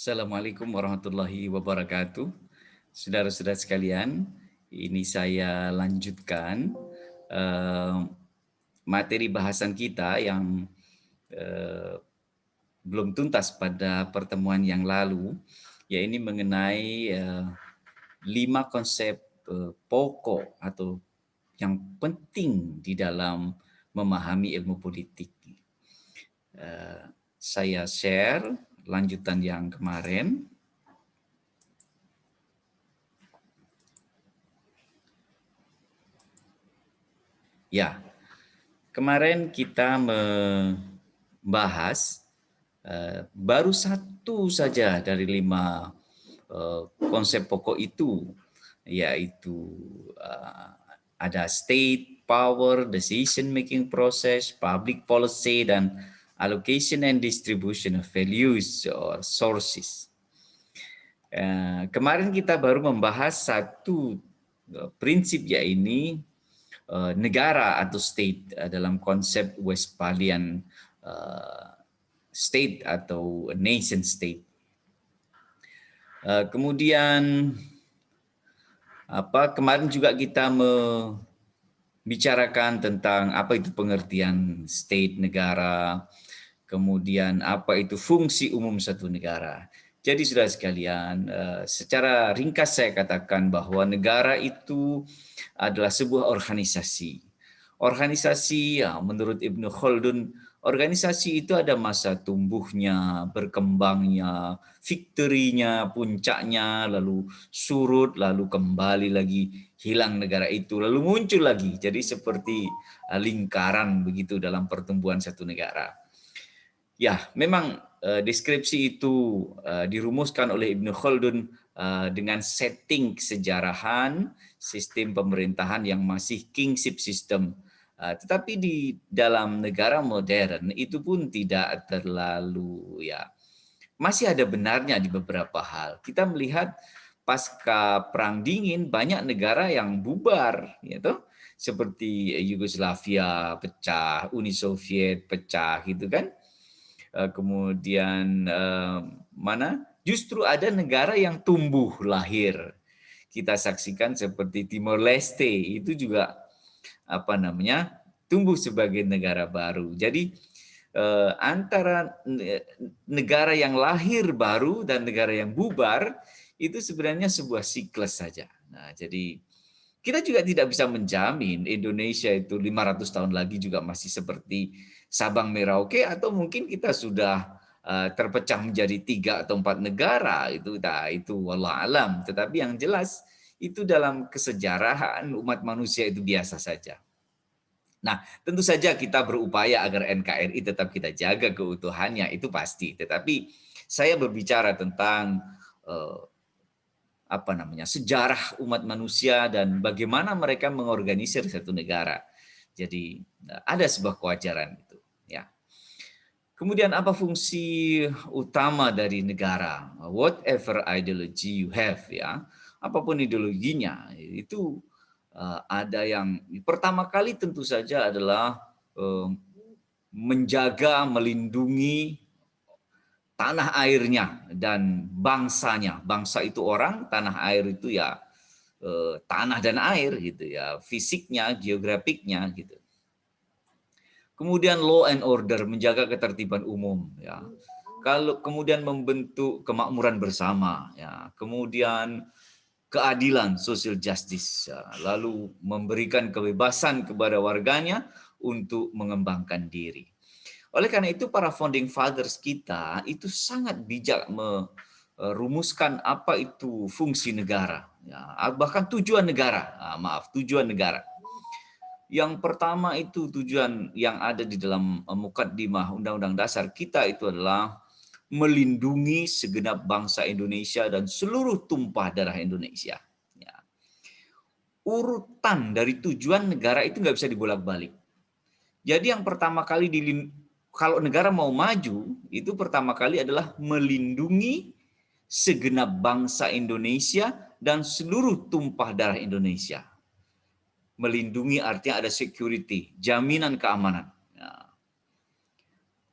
Assalamualaikum warahmatullahi wabarakatuh. Saudara-saudara sekalian, ini saya lanjutkan eh, materi bahasan kita yang eh, belum tuntas pada pertemuan yang lalu, yaitu mengenai 5 konsep pokok atau yang penting di dalam memahami ilmu politik. Saya share lanjutan yang kemarin. Ya, kemarin kita membahas baru satu saja dari 5 konsep pokok itu, yaitu ada state, power, decision making process, public policy, dan allocation and distribution of values or sources. Kemarin kita baru membahas satu prinsip, yaitu negara atau state dalam konsep Westphalian state atau nation state. Kemudian kemarin juga kita membicarakan tentang apa itu pengertian state, negara, kemudian apa itu fungsi umum satu negara. Jadi saudara sekalian, secara ringkas saya katakan bahwa negara itu adalah sebuah organisasi. Organisasi, ya, menurut Ibnu Khaldun, organisasi itu ada masa tumbuhnya, berkembangnya, victory-nya, puncaknya, lalu surut, lalu kembali lagi, hilang negara itu, lalu muncul lagi. Jadi seperti lingkaran begitu dalam pertumbuhan satu negara. Ya, memang deskripsi itu dirumuskan oleh Ibnu Khaldun dengan setting kesejarahan, sistem pemerintahan yang masih kingship system. Tetapi di dalam negara modern itu pun tidak terlalu, ya, masih ada benarnya di beberapa hal. Kita melihat pasca Perang Dingin banyak negara yang bubar, gitu. Seperti Yugoslavia pecah, Uni Soviet pecah, gitu kan. Kemudian justru ada negara yang tumbuh lahir. Kita saksikan seperti Timor Leste, itu juga tumbuh sebagai negara baru. Jadi antara negara yang lahir baru dan negara yang bubar itu sebenarnya sebuah siklus saja. Nah, jadi kita juga tidak bisa menjamin Indonesia itu 500 tahun lagi juga masih seperti Sabang Merauke, atau mungkin kita sudah terpecah menjadi 3 atau 4 negara, itu wallah alam. Tetapi yang jelas itu dalam kesejarahan umat manusia itu biasa saja. Nah, tentu saja kita berupaya agar NKRI tetap kita jaga keutuhannya, itu pasti. Tetapi saya berbicara tentang sejarah umat manusia dan bagaimana mereka mengorganisir satu negara. Jadi ada sebuah kewajaran itu, ya. Kemudian apa fungsi utama dari negara? Whatever ideology you have, ya, apapun ideologinya, itu ada yang pertama kali tentu saja adalah menjaga, melindungi tanah airnya dan bangsanya. Bangsa itu orang, tanah air itu ya tanah dan air gitu ya, fisiknya, geografiknya gitu. Kemudian law and order, menjaga ketertiban umum, ya. Kalau kemudian membentuk kemakmuran bersama, ya. Kemudian keadilan, social justice, ya. Lalu memberikan kebebasan kepada warganya untuk mengembangkan diri. Oleh karena itu para founding fathers kita itu sangat bijak merumuskan apa itu fungsi negara, ya, bahkan tujuan negara. Tujuan negara. Yang pertama itu tujuan yang ada di dalam mukaddimah Undang-Undang Dasar kita itu adalah melindungi segenap bangsa Indonesia dan seluruh tumpah darah Indonesia. Ya. Urutan dari tujuan negara itu nggak bisa dibolak-balik. Jadi yang pertama kali kalau negara mau maju, itu pertama kali adalah melindungi segenap bangsa Indonesia dan seluruh tumpah darah Indonesia. Melindungi artinya ada security, jaminan keamanan.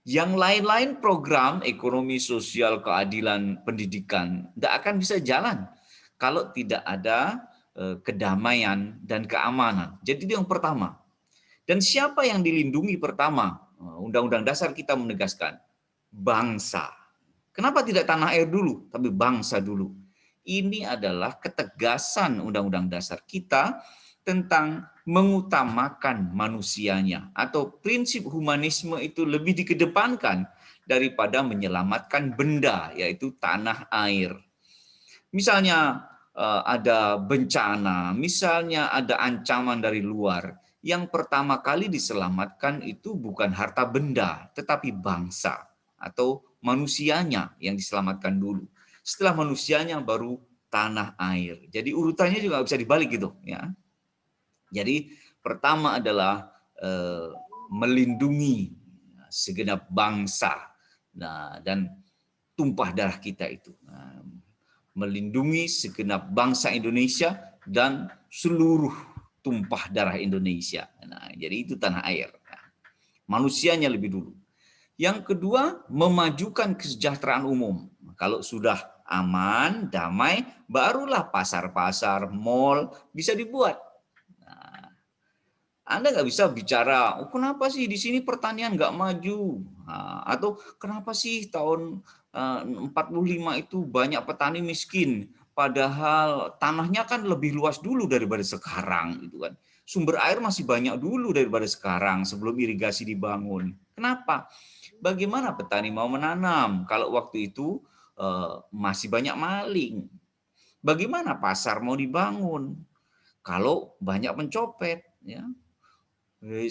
Yang lain-lain program ekonomi, sosial, keadilan, pendidikan tidak akan bisa jalan kalau tidak ada kedamaian dan keamanan. Jadi itu yang pertama. Dan siapa yang dilindungi pertama? Undang-Undang Dasar kita menegaskan bangsa. Kenapa tidak tanah air dulu, tapi bangsa dulu? Ini adalah ketegasan Undang-Undang Dasar kita tentang mengutamakan manusianya, atau prinsip humanisme itu lebih dikedepankan daripada menyelamatkan benda, yaitu tanah air. Misalnya ada bencana, misalnya ada ancaman dari luar, yang pertama kali diselamatkan itu bukan harta benda, tetapi bangsa atau manusianya yang diselamatkan dulu. Setelah manusianya baru tanah air. Jadi urutannya juga bisa dibalik gitu, ya. Jadi pertama adalah melindungi segenap bangsa, nah, dan tumpah darah kita itu. Nah, melindungi segenap bangsa Indonesia dan seluruh tumpah darah Indonesia. Nah, jadi itu tanah air. Nah, manusianya lebih dulu. Yang kedua, memajukan kesejahteraan umum. Kalau sudah aman, damai, barulah pasar-pasar, mal bisa dibuat. Nah, Anda nggak bisa bicara, oh, kenapa sih di sini pertanian nggak maju? Nah, atau kenapa sih tahun 45 itu banyak petani miskin, padahal tanahnya kan lebih luas dulu daripada sekarang, gitu kan. Sumber air masih banyak dulu daripada sekarang sebelum irigasi dibangun. Kenapa? Bagaimana petani mau menanam kalau waktu itu masih banyak maling? Bagaimana pasar mau dibangun kalau banyak pencopet? Ya,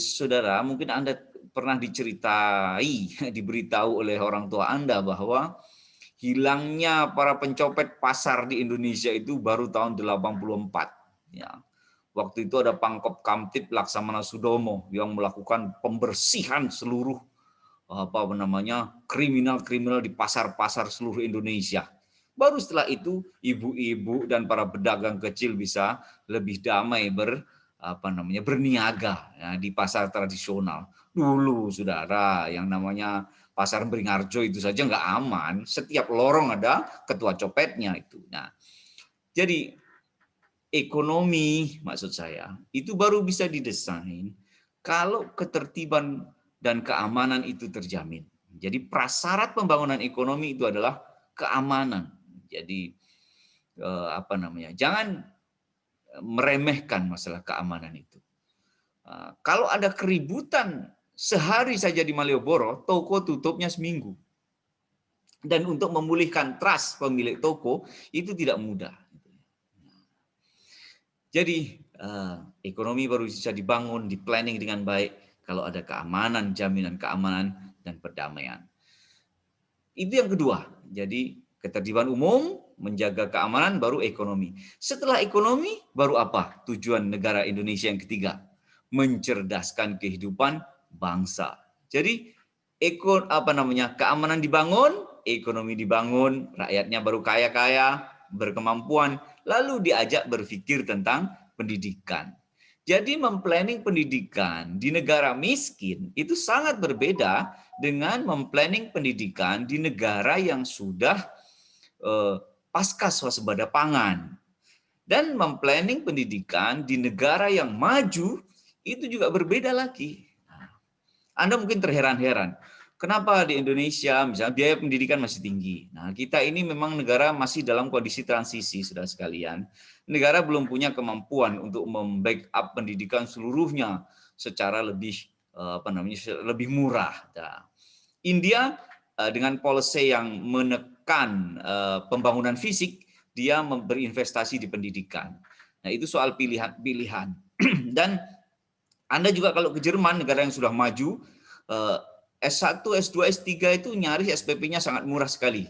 saudara, mungkin Anda pernah diceritai, diberitahu oleh orang tua Anda bahwa hilangnya para pencopet pasar di Indonesia itu baru tahun 84. Ya. Waktu itu ada Pangkop Kamtib Laksamana Sudomo yang melakukan pembersihan seluruh kriminal-kriminal di pasar-pasar seluruh Indonesia. Baru setelah itu ibu-ibu dan para pedagang kecil bisa lebih damai berniaga, ya, di pasar tradisional. Dulu saudara, yang namanya pasar Beringharjo itu saja nggak aman, setiap lorong ada ketua copetnya itu. Nah, jadi ekonomi, maksud saya, itu baru bisa didesain kalau ketertiban dan keamanan itu terjamin. Jadi prasyarat pembangunan ekonomi itu adalah keamanan. Jadi jangan meremehkan masalah keamanan itu. Kalau ada keributan sehari saja di Malioboro, toko tutupnya seminggu. Dan untuk memulihkan trust pemilik toko itu tidak mudah. Jadi ekonomi baru bisa dibangun, di planning dengan baik kalau ada keamanan, jaminan keamanan dan perdamaian. Itu yang kedua. Jadi ketertiban umum, menjaga keamanan, baru ekonomi. Setelah ekonomi, baru apa? Tujuan negara Indonesia yang ketiga, mencerdaskan kehidupan bangsa. Jadi keamanan dibangun, ekonomi dibangun, rakyatnya baru kaya-kaya, berkemampuan, lalu diajak berpikir tentang pendidikan. Jadi memplanning pendidikan di negara miskin itu sangat berbeda dengan memplanning pendidikan di negara yang sudah pasca swasembada pangan. Dan memplanning pendidikan di negara yang maju itu juga berbeda lagi. Anda mungkin terheran-heran, kenapa di Indonesia misalnya biaya pendidikan masih tinggi? Nah, kita ini memang negara masih dalam kondisi transisi, saudara sekalian. Negara belum punya kemampuan untuk membackup pendidikan seluruhnya secara lebih lebih murah. Nah, India dengan policy yang menekan pembangunan fisik, dia berinvestasi di pendidikan. Nah, itu soal pilihan. Dan Anda juga kalau ke Jerman, negara yang sudah maju, S1, S2, S3 itu nyaris SPP-nya sangat murah sekali.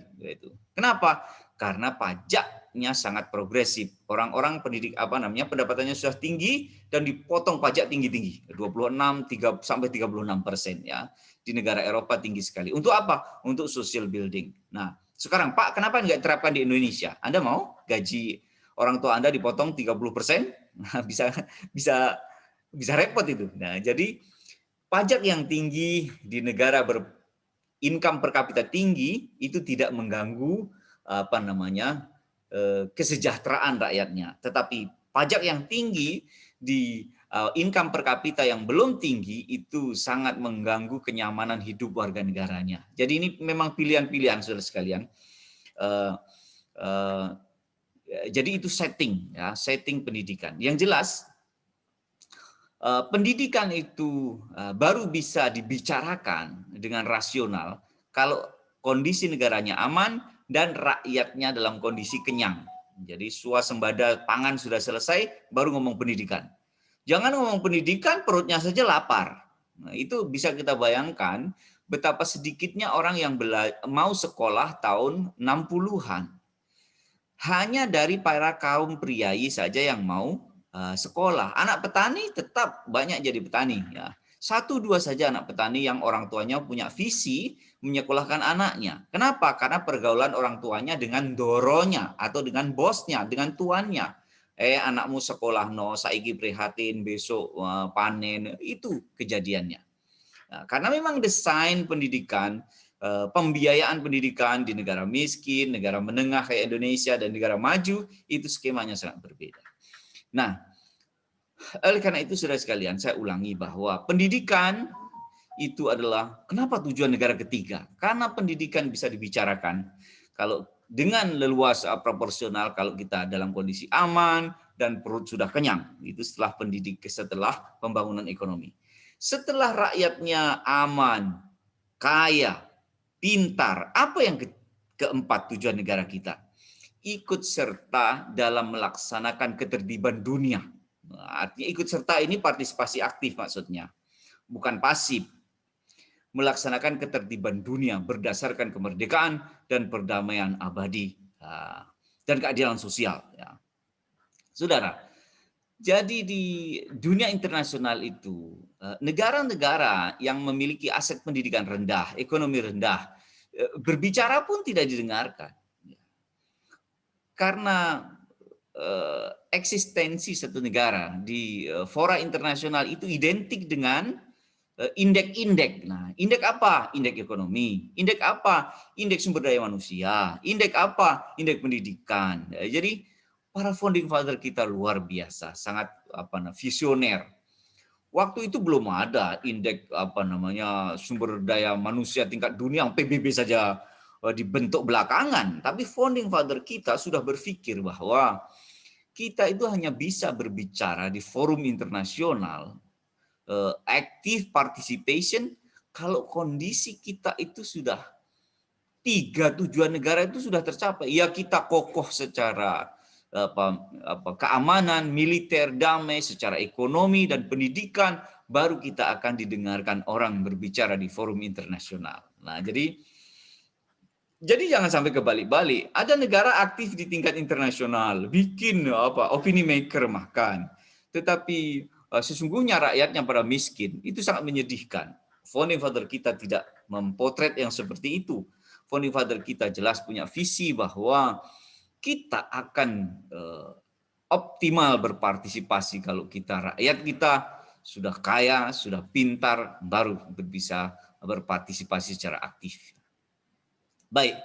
Kenapa? Karena pajaknya sangat progresif. Orang-orang pendapatannya sudah tinggi dan dipotong pajak tinggi-tinggi, 26 sampai 36%, ya. Di negara Eropa tinggi sekali. Untuk apa? Untuk social building. Nah, sekarang Pak, kenapa nggak terapkan di Indonesia? Anda mau gaji orang tua Anda dipotong 30%? Nah, bisa repot itu. Nah, jadi pajak yang tinggi di negara income per kapita tinggi itu tidak mengganggu kesejahteraan rakyatnya. Tetapi pajak yang tinggi di income per kapita yang belum tinggi itu sangat mengganggu kenyamanan hidup warga negaranya. Jadi ini memang pilihan-pilihan, saudara sekalian. Jadi itu setting, ya, setting pendidikan. Yang jelas, pendidikan itu baru bisa dibicarakan dengan rasional kalau kondisi negaranya aman dan rakyatnya dalam kondisi kenyang. Jadi swasembada pangan sudah selesai, baru ngomong pendidikan. Jangan ngomong pendidikan, perutnya saja lapar. Nah, itu bisa kita bayangkan betapa sedikitnya orang yang mau sekolah tahun 60-an. Hanya dari para kaum priai saja yang mau sekolah. Anak petani tetap banyak jadi petani. Ya. 1-2 saja anak petani yang orang tuanya punya visi menyekolahkan anaknya. Kenapa? Karena pergaulan orang tuanya dengan doronya atau dengan bosnya, dengan tuannya. Anakmu sekolah no, saiki prihatin, besok panen. Itu kejadiannya. Nah, karena memang desain pendidikan, pembiayaan pendidikan di negara miskin, negara menengah kayak Indonesia, dan negara maju, itu skemanya sangat berbeda. Nah, oleh karena itu, saudara sekalian, saya ulangi bahwa pendidikan itu adalah kenapa tujuan negara ketiga. Karena pendidikan bisa dibicarakan kalau dengan leluasa proporsional kalau kita dalam kondisi aman dan perut sudah kenyang. Itu setelah setelah pembangunan ekonomi. Setelah rakyatnya aman, kaya, pintar, apa yang keempat tujuan negara kita? Ikut serta dalam melaksanakan ketertiban dunia. Artinya ikut serta ini partisipasi aktif maksudnya, bukan pasif. Melaksanakan ketertiban dunia berdasarkan kemerdekaan dan perdamaian abadi dan keadilan sosial. Saudara, jadi di dunia internasional itu, negara-negara yang memiliki aset pendidikan rendah, ekonomi rendah, berbicara pun tidak didengarkan. Karena eksistensi satu negara di fora internasional itu identik dengan indeks-indeks. Nah, indeks apa? Indeks ekonomi. Indeks apa? Indeks sumber daya manusia. Indeks apa? Indeks pendidikan. Jadi para founding father kita luar biasa, sangat visioner. Waktu itu belum ada indeks sumber daya manusia tingkat dunia, PBB saja dibentuk belakangan. Tapi founding father kita sudah berpikir bahwa kita itu hanya bisa berbicara di forum internasional, active participation, kalau kondisi kita itu sudah 3 tujuan negara itu sudah tercapai. Ya kita kokoh secara keamanan, militer, damai, secara ekonomi dan pendidikan, baru kita akan didengarkan orang berbicara di forum internasional. Nah, jadi jangan sampai kebalik-balik. Ada negara aktif di tingkat internasional, bikin opini maker makan. Tetapi sesungguhnya rakyatnya pada miskin. Itu sangat menyedihkan. Founding father kita tidak mempotret yang seperti itu. Founding father kita jelas punya visi bahwa kita akan optimal berpartisipasi kalau rakyat kita sudah kaya, sudah pintar, baru bisa berpartisipasi secara aktif. Baik,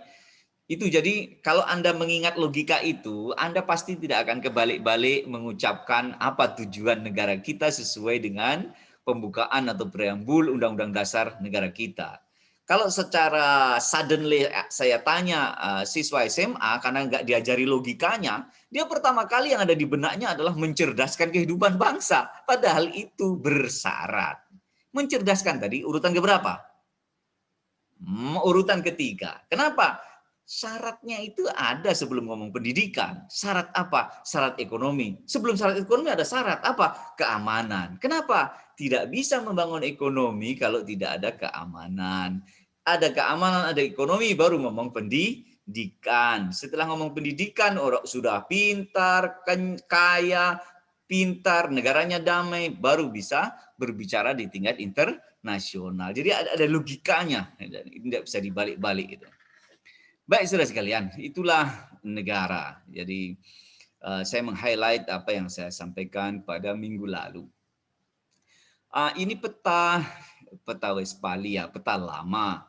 itu jadi kalau Anda mengingat logika itu, Anda pasti tidak akan kebalik-balik mengucapkan apa tujuan negara kita sesuai dengan pembukaan atau preambul Undang-Undang Dasar negara kita. Kalau secara suddenly saya tanya siswa SMA karena nggak diajari logikanya, dia pertama kali yang ada di benaknya adalah mencerdaskan kehidupan bangsa. Padahal itu bersyarat. Mencerdaskan tadi urutan keberapa? Urutan ketiga. Kenapa? Syaratnya itu ada sebelum ngomong pendidikan. Syarat apa? Syarat ekonomi. Sebelum syarat ekonomi ada syarat apa? Keamanan. Kenapa? Tidak bisa membangun ekonomi kalau tidak ada keamanan. Ada keamanan, ada ekonomi, baru ngomong pendidikan. Setelah ngomong pendidikan, orang sudah pintar, kaya, pintar, negaranya damai, baru bisa berbicara di tingkat internasional. Jadi ada logikanya, tidak bisa dibalik-balik. Baik, saudara sekalian, itulah negara. Jadi saya meng-highlight apa yang saya sampaikan pada minggu lalu. Ini peta Westphalia, peta lama.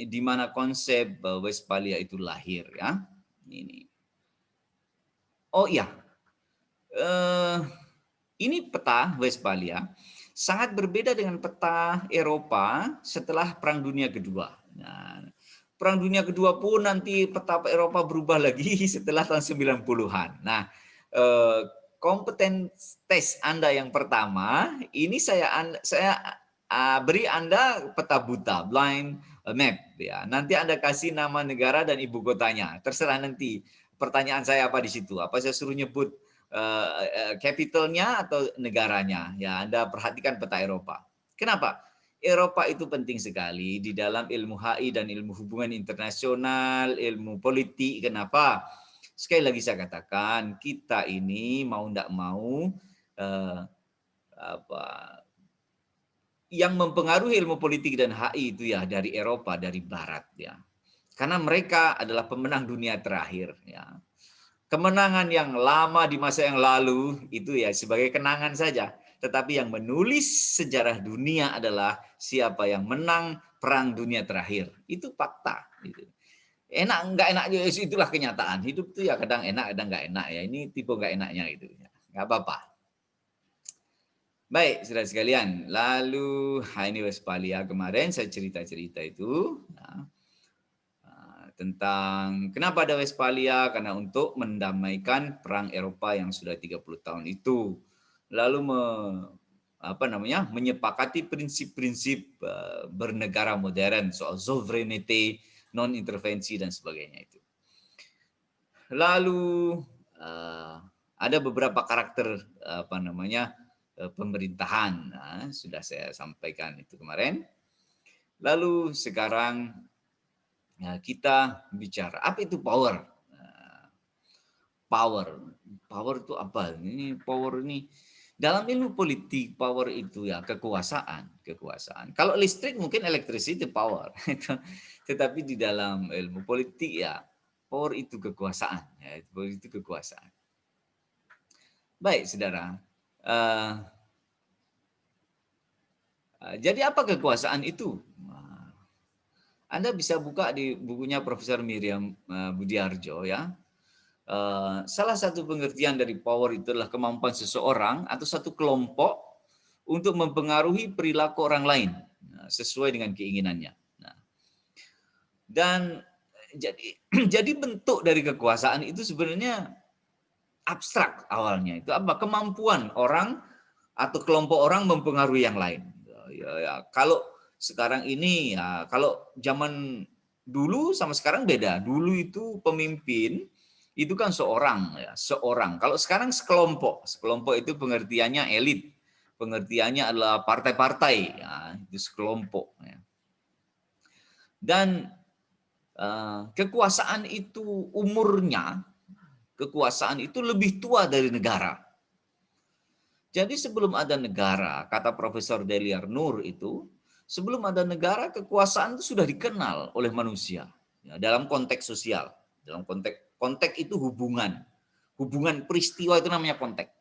di mana konsep Westphalia itu lahir ya. Ini. Oh iya, ini peta Westphalia sangat berbeda dengan peta Eropa setelah Perang Dunia Kedua. Nah, Perang Dunia Kedua pun nanti peta Eropa berubah lagi setelah tahun 90-an. Nah, kompeten tes Anda yang pertama, ini saya beri Anda peta buta, blind map ya. Nanti Anda kasih nama negara dan ibu kotanya. Terserah nanti pertanyaan saya apa di situ. Apa saya suruh nyebut capitalnya atau negaranya? Ya, Anda perhatikan peta Eropa. Kenapa? Eropa itu penting sekali di dalam ilmu HI dan ilmu hubungan internasional, ilmu politik. Kenapa? Sekali lagi saya katakan, kita ini mau tidak mau yang mempengaruhi ilmu politik dan HI itu ya dari Eropa, dari Barat ya. Karena mereka adalah pemenang dunia terakhir ya. Kemenangan yang lama di masa yang lalu itu ya sebagai kenangan saja. Tetapi yang menulis sejarah dunia adalah siapa yang menang perang dunia terakhir. Itu fakta. Gitu. Enak nggak enak itulah kenyataan. Hidup tuh ya kadang enak kadang nggak enak ya. Ini tipe nggak enaknya itu. Nggak apa-apa. Baik, saudara sekalian. Lalu ini Westphalia kemarin saya cerita-cerita itu. Nah, tentang kenapa ada Westphalia, karena untuk mendamaikan perang Eropa yang sudah 30 tahun itu. Lalu menyepakati prinsip-prinsip bernegara modern soal sovereignty, non intervensi dan sebagainya itu. Lalu ada beberapa karakter pemerintahan, sudah saya sampaikan itu kemarin. Lalu sekarang kita bicara apa itu power. Power itu apa? Ini power ini dalam ilmu politik, power itu ya kekuasaan. Kalau listrik mungkin electricity power, tetapi di dalam ilmu politik ya power itu kekuasaan. Ya, power itu kekuasaan. Baik, saudara. Jadi apa kekuasaan itu? Anda bisa buka di bukunya Profesor Miriam Budiarjo ya. Salah satu pengertian dari power itu adalah kemampuan seseorang atau satu kelompok untuk mempengaruhi perilaku orang lain sesuai dengan keinginannya. Dan jadi bentuk dari kekuasaan itu sebenarnya abstrak awalnya. Itu apa? Kemampuan orang atau kelompok orang mempengaruhi yang lain. Ya, kalau sekarang ini ya kalau zaman dulu sama sekarang beda. Dulu itu pemimpin itu kan seorang. Kalau sekarang sekelompok. Sekelompok itu pengertiannya elit. Pengertiannya adalah partai-partai. Ya, itu sekelompok. Ya. Dan kekuasaan itu umurnya, kekuasaan itu lebih tua dari negara. Jadi sebelum ada negara, kata Profesor Deliar Nur itu, sebelum ada negara, kekuasaan itu sudah dikenal oleh manusia ya, dalam konteks sosial. Dalam konteks itu hubungan peristiwa itu namanya konteks.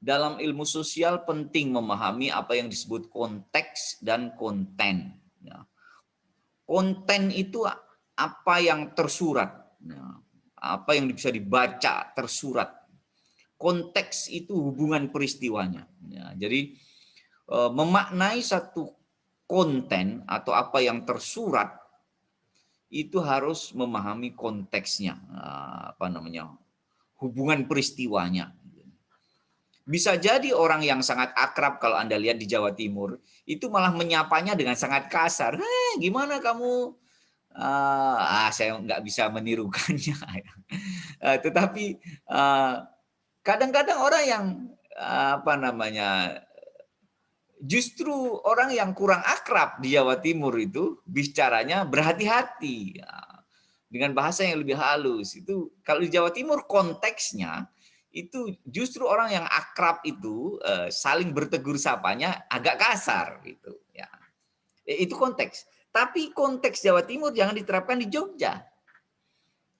Dalam ilmu sosial penting memahami apa yang disebut konteks dan konten. Ya. Konten itu apa yang tersurat, ya. Apa yang bisa dibaca tersurat. Konteks itu hubungan peristiwanya. Ya, jadi memaknai satu konten atau apa yang tersurat itu harus memahami konteksnya, hubungan peristiwanya. Bisa jadi orang yang sangat akrab kalau Anda lihat di Jawa Timur itu malah menyapanya dengan sangat kasar. Gimana kamu? Saya nggak bisa menirukannya. Tetapi kadang-kadang orang yang justru orang yang kurang akrab di Jawa Timur itu bicaranya berhati-hati ya, dengan bahasa yang lebih halus. Itu kalau di Jawa Timur konteksnya itu justru orang yang akrab itu saling bertegur sapanya agak kasar gitu ya. Itu konteks. Tapi konteks Jawa Timur jangan diterapkan di Jogja.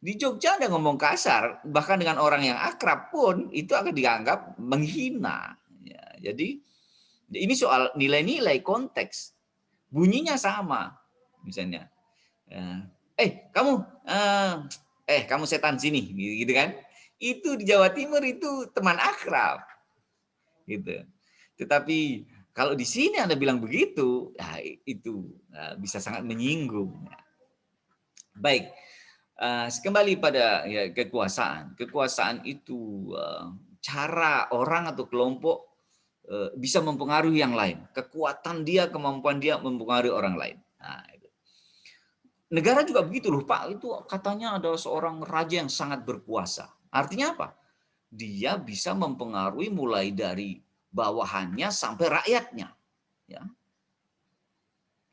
Di Jogja Anda ngomong kasar, bahkan dengan orang yang akrab pun itu akan dianggap menghina. Ya, jadi ini soal nilai-nilai konteks. Bunyinya sama. misalnya. Kamu, kamu setan sini, gitu kan? Itu di Jawa Timur itu teman akrab, gitu. Tetapi kalau di sini Anda bilang begitu, ya itu bisa sangat menyinggung. Baik, kembali pada ya, kekuasaan. Kekuasaan itu cara orang atau kelompok bisa mempengaruhi yang lain. Kekuatan dia, kemampuan dia mempengaruhi orang lain. Nah, itu. Negara juga begitu loh, Pak. Itu katanya ada seorang raja yang sangat berkuasa. Artinya apa? Dia bisa mempengaruhi mulai dari bawahannya sampai rakyatnya. Ya.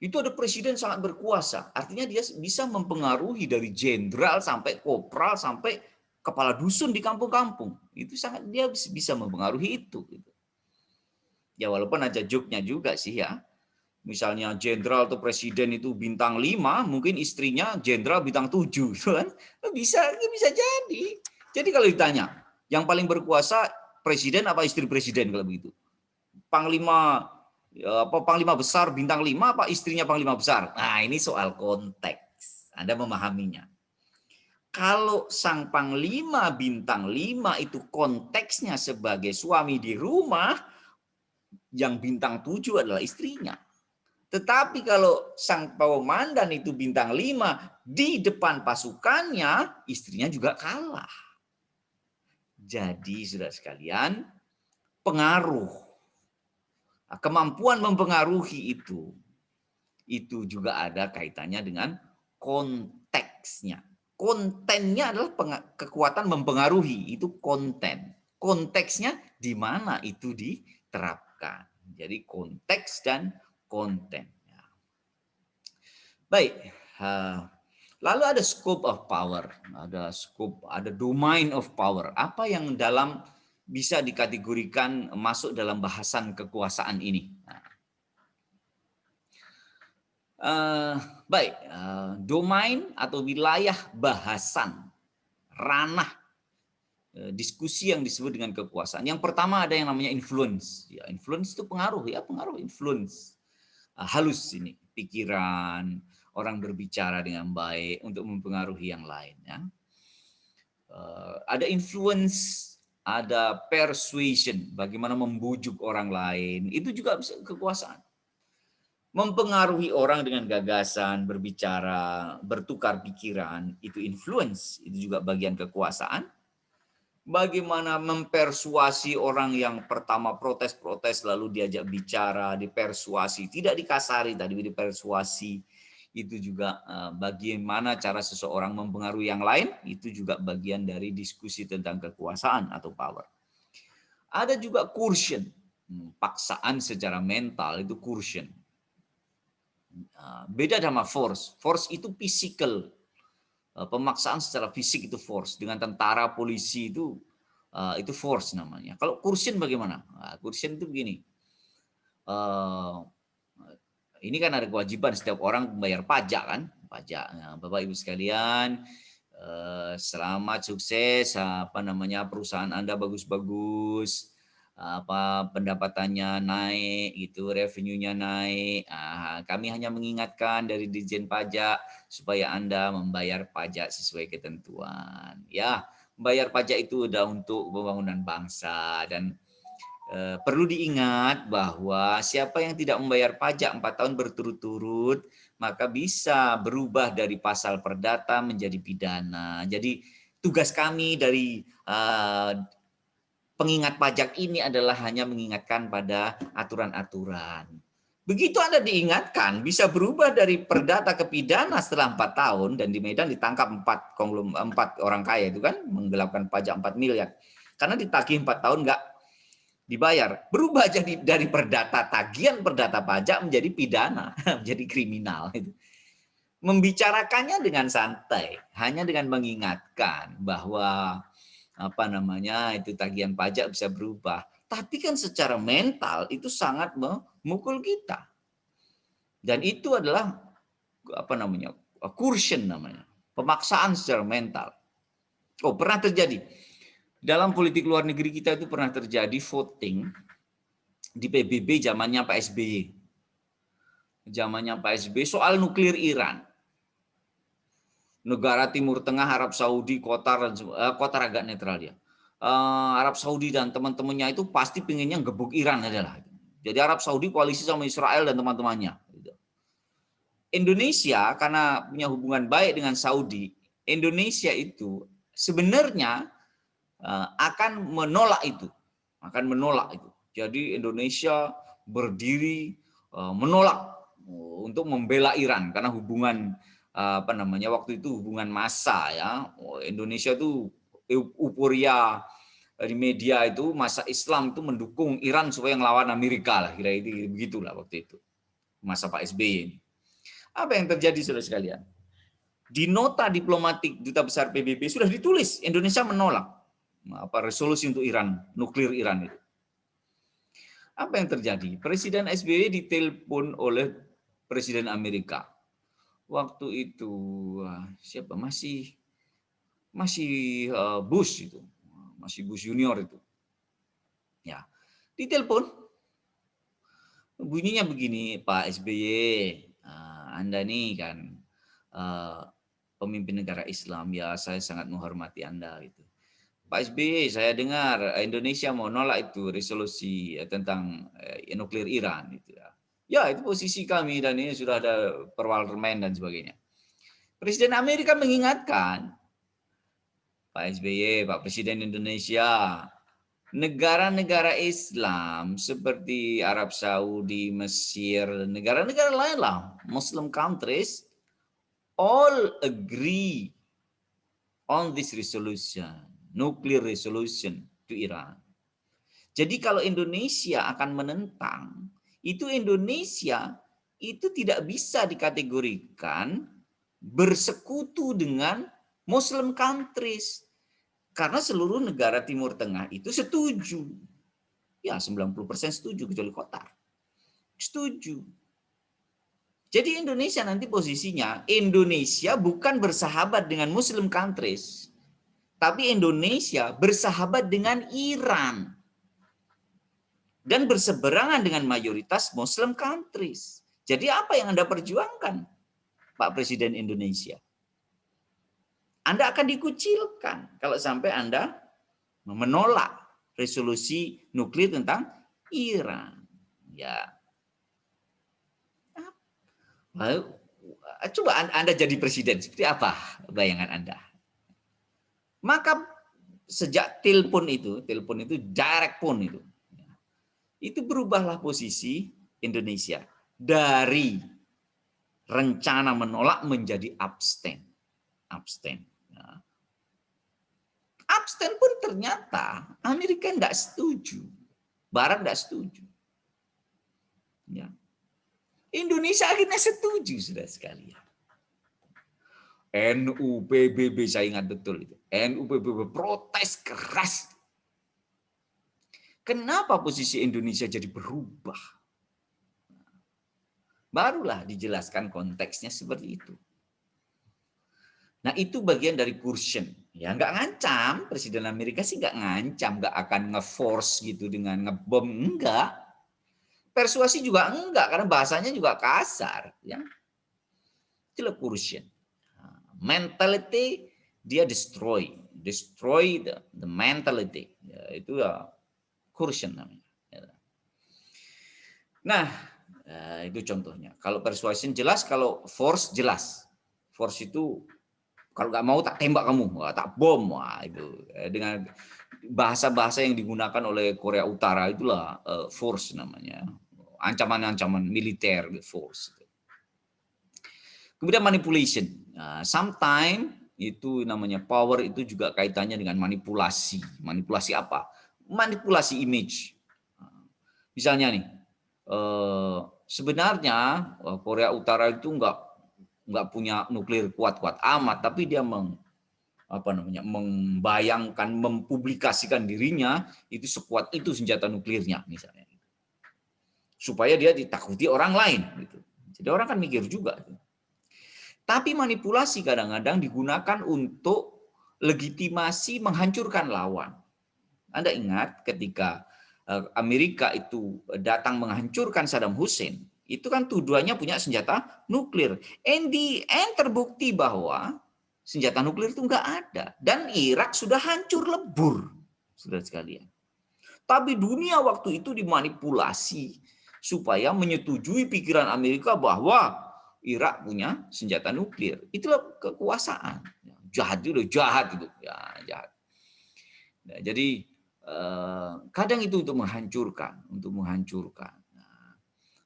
Itu ada presiden sangat berkuasa. Artinya dia bisa mempengaruhi dari jenderal sampai kopral sampai kepala dusun di kampung-kampung. Itu sangat dia bisa mempengaruhi itu. Ya walaupun ada joke-nya juga sih ya. Misalnya jenderal atau presiden itu bintang 5, mungkin istrinya jenderal bintang 7, kan? Bisa jadi. Jadi kalau ditanya, yang paling berkuasa presiden apa istri presiden kalau begitu? Panglima Panglima besar bintang 5 apa istrinya panglima besar? Nah, ini soal konteks. Anda memahaminya. Kalau sang panglima bintang 5 itu konteksnya sebagai suami di rumah, yang bintang 7 adalah istrinya. Tetapi kalau sang komandan itu bintang 5 di depan pasukannya, istrinya juga kalah. Jadi saudara sekalian, pengaruh, kemampuan mempengaruhi itu juga ada kaitannya dengan konteksnya. Kontennya adalah kekuatan mempengaruhi, itu konten. Konteksnya di mana itu diterapkan. Jadi konteks dan konten. Baik, lalu ada scope of power, ada domain of power. Apa yang bisa dikategorikan masuk dalam bahasan kekuasaan ini? Baik, domain atau wilayah bahasan, ranah diskusi yang disebut dengan kekuasaan. Yang pertama ada yang namanya influence. Ya, influence itu pengaruh, influence. Halus ini, pikiran, orang berbicara dengan baik untuk mempengaruhi yang lain. Ya. Ada influence, ada persuasion, bagaimana membujuk orang lain, itu juga bisa kekuasaan. Mempengaruhi orang dengan gagasan, berbicara, bertukar pikiran, itu influence, itu juga bagian kekuasaan. Bagaimana mempersuasi orang yang pertama protes-protes lalu diajak bicara, dipersuasi, tidak dikasari tadi, dipersuasi. Itu juga bagaimana cara seseorang mempengaruhi yang lain, itu juga bagian dari diskusi tentang kekuasaan atau power. Ada juga coercion, paksaan secara mental, itu coercion. Beda sama force. Force itu physical. Pemaksaan secara fisik itu force. Dengan tentara, polisi itu force namanya. Kalau coercion bagaimana? Coercion itu begini. Ini kan ada kewajiban setiap orang membayar pajak kan? Pajak. Nah, Bapak Ibu sekalian, selamat sukses. Perusahaan Anda bagus-bagus. Pendapatannya naik, gitu, revenue-nya naik. Kami hanya mengingatkan dari Ditjen Pajak supaya Anda membayar pajak sesuai ketentuan. Ya, membayar pajak itu udah untuk pembangunan bangsa dan perlu diingat bahwa siapa yang tidak membayar pajak 4 tahun berturut-turut maka bisa berubah dari pasal perdata menjadi pidana. Jadi tugas kami dari pengingat pajak ini adalah hanya mengingatkan pada aturan-aturan. Begitu Anda diingatkan, bisa berubah dari perdata ke pidana setelah 4 tahun, dan di Medan ditangkap 4 orang kaya itu kan, menggelapkan pajak 4 miliar. Karena ditagih 4 tahun nggak dibayar. Berubah jadi dari perdata, tagihan perdata pajak menjadi pidana, menjadi kriminal. Membicarakannya dengan santai, hanya dengan mengingatkan bahwa itu tagihan pajak bisa berubah. Tapi kan secara mental itu sangat memukul kita. Dan itu adalah coercion namanya. Pemaksaan secara mental. Pernah terjadi. Dalam politik luar negeri kita itu pernah terjadi voting di PBB zamannya Pak SBY. zamannya Pak SBY soal nuklir Iran. Negara Timur Tengah, Arab Saudi, Qatar, Qatar agak netral dia. Arab Saudi dan teman-temannya itu pasti pengennya gebuk Iran adalah. Jadi Arab Saudi koalisi sama Israel dan teman-temannya. Indonesia karena punya hubungan baik dengan Saudi, Indonesia itu sebenarnya akan menolak itu, Jadi Indonesia berdiri menolak untuk membela Iran karena hubungan waktu itu hubungan massa ya. Indonesia itu euforia di media itu masa Islam itu mendukung Iran supaya ngelawan Amerika lah, kira itu begitulah waktu itu masa Pak SBY ini. Apa yang terjadi saudara sekalian? Di nota diplomatik Duta Besar PBB sudah ditulis Indonesia menolak resolusi untuk Iran, nuklir Iran itu. Apa yang terjadi? Presiden SBY ditelepon oleh Presiden Amerika. Waktu itu siapa? Masih Bush itu. Masih Bush Junior itu. Ya. Ditelepon. Bunyinya begini, Pak SBY, Anda nih kan pemimpin negara Islam, ya saya sangat menghormati Anda gitu. Pak SBY, saya dengar Indonesia mau nolak itu resolusi tentang nuklir Iran gitu ya. Ya, itu posisi kami dan ini sudah ada parlemen dan sebagainya. Presiden Amerika mengingatkan, Pak SBY, Pak Presiden Indonesia, negara-negara Islam seperti Arab Saudi, Mesir, negara-negara lain lah, Muslim countries, all agree on this resolution, nuclear resolution to Iran. Jadi kalau Indonesia akan menentang, itu Indonesia itu tidak bisa dikategorikan bersekutu dengan Muslim countries. Karena seluruh negara Timur Tengah itu setuju. Ya 90% setuju kecuali Qatar. Setuju. Jadi Indonesia nanti posisinya, Indonesia bukan bersahabat dengan Muslim countries. Tapi Indonesia bersahabat dengan Iran. Dan berseberangan dengan mayoritas Muslim countries. Jadi apa yang Anda perjuangkan, Pak Presiden Indonesia? Anda akan dikucilkan kalau sampai Anda menolak resolusi nuklir tentang Iran. Ya. Coba Anda jadi presiden, seperti apa bayangan Anda? Maka sejak telepon itu direct phone itu berubahlah posisi Indonesia dari rencana menolak menjadi abstain. Abstain pun ternyata Amerika tidak setuju, Barat tidak setuju. Ya. Indonesia akhirnya setuju sudah sekalian. NU PBB saya ingat betul itu. NU PBB protes keras. Kenapa posisi Indonesia jadi berubah? Barulah dijelaskan konteksnya seperti itu. Nah itu bagian dari coercion. Ya nggak ngancam, Presiden Amerika sih nggak ngancam, nggak akan nge-force gitu dengan ngebom, enggak. Persuasi juga enggak, karena bahasanya juga kasar. Ya. Itulah coercion. Mentality dia destroy the mentality. Ya, itu ya coercion namanya. Ya. Nah itu contohnya. Kalau persuasion jelas, kalau force jelas. Force itu kalau nggak mau tak tembak kamu, tak bom, itu dengan bahasa-bahasa yang digunakan oleh Korea Utara itulah force namanya, ancaman-ancaman militer force. Kemudian manipulation, sometimes itu namanya power itu juga kaitannya dengan manipulasi. Manipulasi apa? Manipulasi image. Misalnya nih, sebenarnya Korea Utara itu nggak punya nuklir kuat-kuat amat, tapi dia membayangkan, mempublikasikan dirinya itu sekuat itu senjata nuklirnya misalnya, supaya dia ditakuti orang lain. Gitu. Jadi orang kan mikir juga. Tapi manipulasi kadang-kadang digunakan untuk legitimasi menghancurkan lawan. Anda ingat ketika Amerika itu datang menghancurkan Saddam Hussein, Itu kan tuduhannya punya senjata nuklir. And the end terbukti bahwa senjata nuklir itu nggak ada. Dan Irak sudah hancur lebur, saudara sekalian. Tapi dunia waktu itu dimanipulasi supaya menyetujui pikiran Amerika bahwa Irak punya senjata nuklir. Itulah kekuasaan. Jahat itu, jahat itu. Ya, jahat. Nah, jadi kadang itu untuk menghancurkan,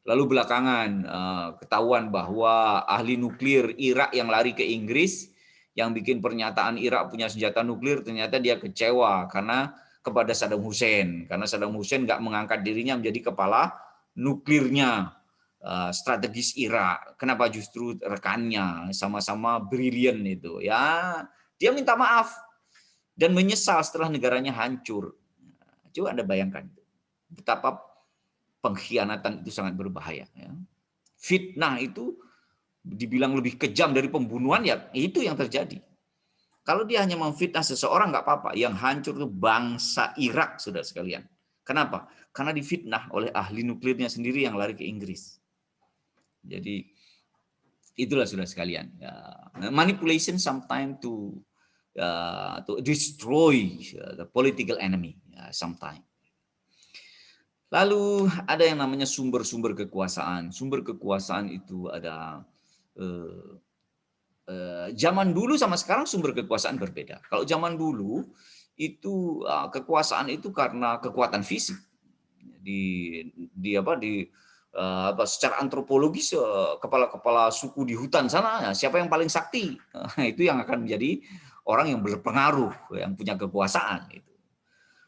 Lalu belakangan ketahuan bahwa ahli nuklir Irak yang lari ke Inggris, yang bikin pernyataan Irak punya senjata nuklir, ternyata dia kecewa kepada Saddam Hussein, karena Saddam Hussein nggak mengangkat dirinya menjadi kepala nuklirnya strategis Irak. Kenapa justru rekannya sama-sama brilian itu? Ya, dia minta maaf dan menyesal setelah negaranya hancur. Coba Anda bayangkan betapa pengkhianatan itu sangat berbahaya. Fitnah itu dibilang lebih kejam dari pembunuhan, ya itu yang terjadi. Kalau dia hanya memfitnah seseorang nggak apa-apa, yang hancur itu bangsa Irak, saudara sekalian. Kenapa? Karena difitnah oleh ahli nuklirnya sendiri yang lari ke Inggris. Jadi itulah saudara sekalian. Manipulation sometimes to destroy the political enemy, sometimes. Lalu ada yang namanya sumber-sumber kekuasaan. Sumber kekuasaan itu ada zaman dulu sama sekarang sumber kekuasaan berbeda. Kalau zaman dulu itu kekuasaan itu karena kekuatan fisik. Secara antropologis kepala-kepala suku di hutan sana, siapa yang paling sakti, itu yang akan menjadi orang yang berpengaruh, yang punya kekuasaan.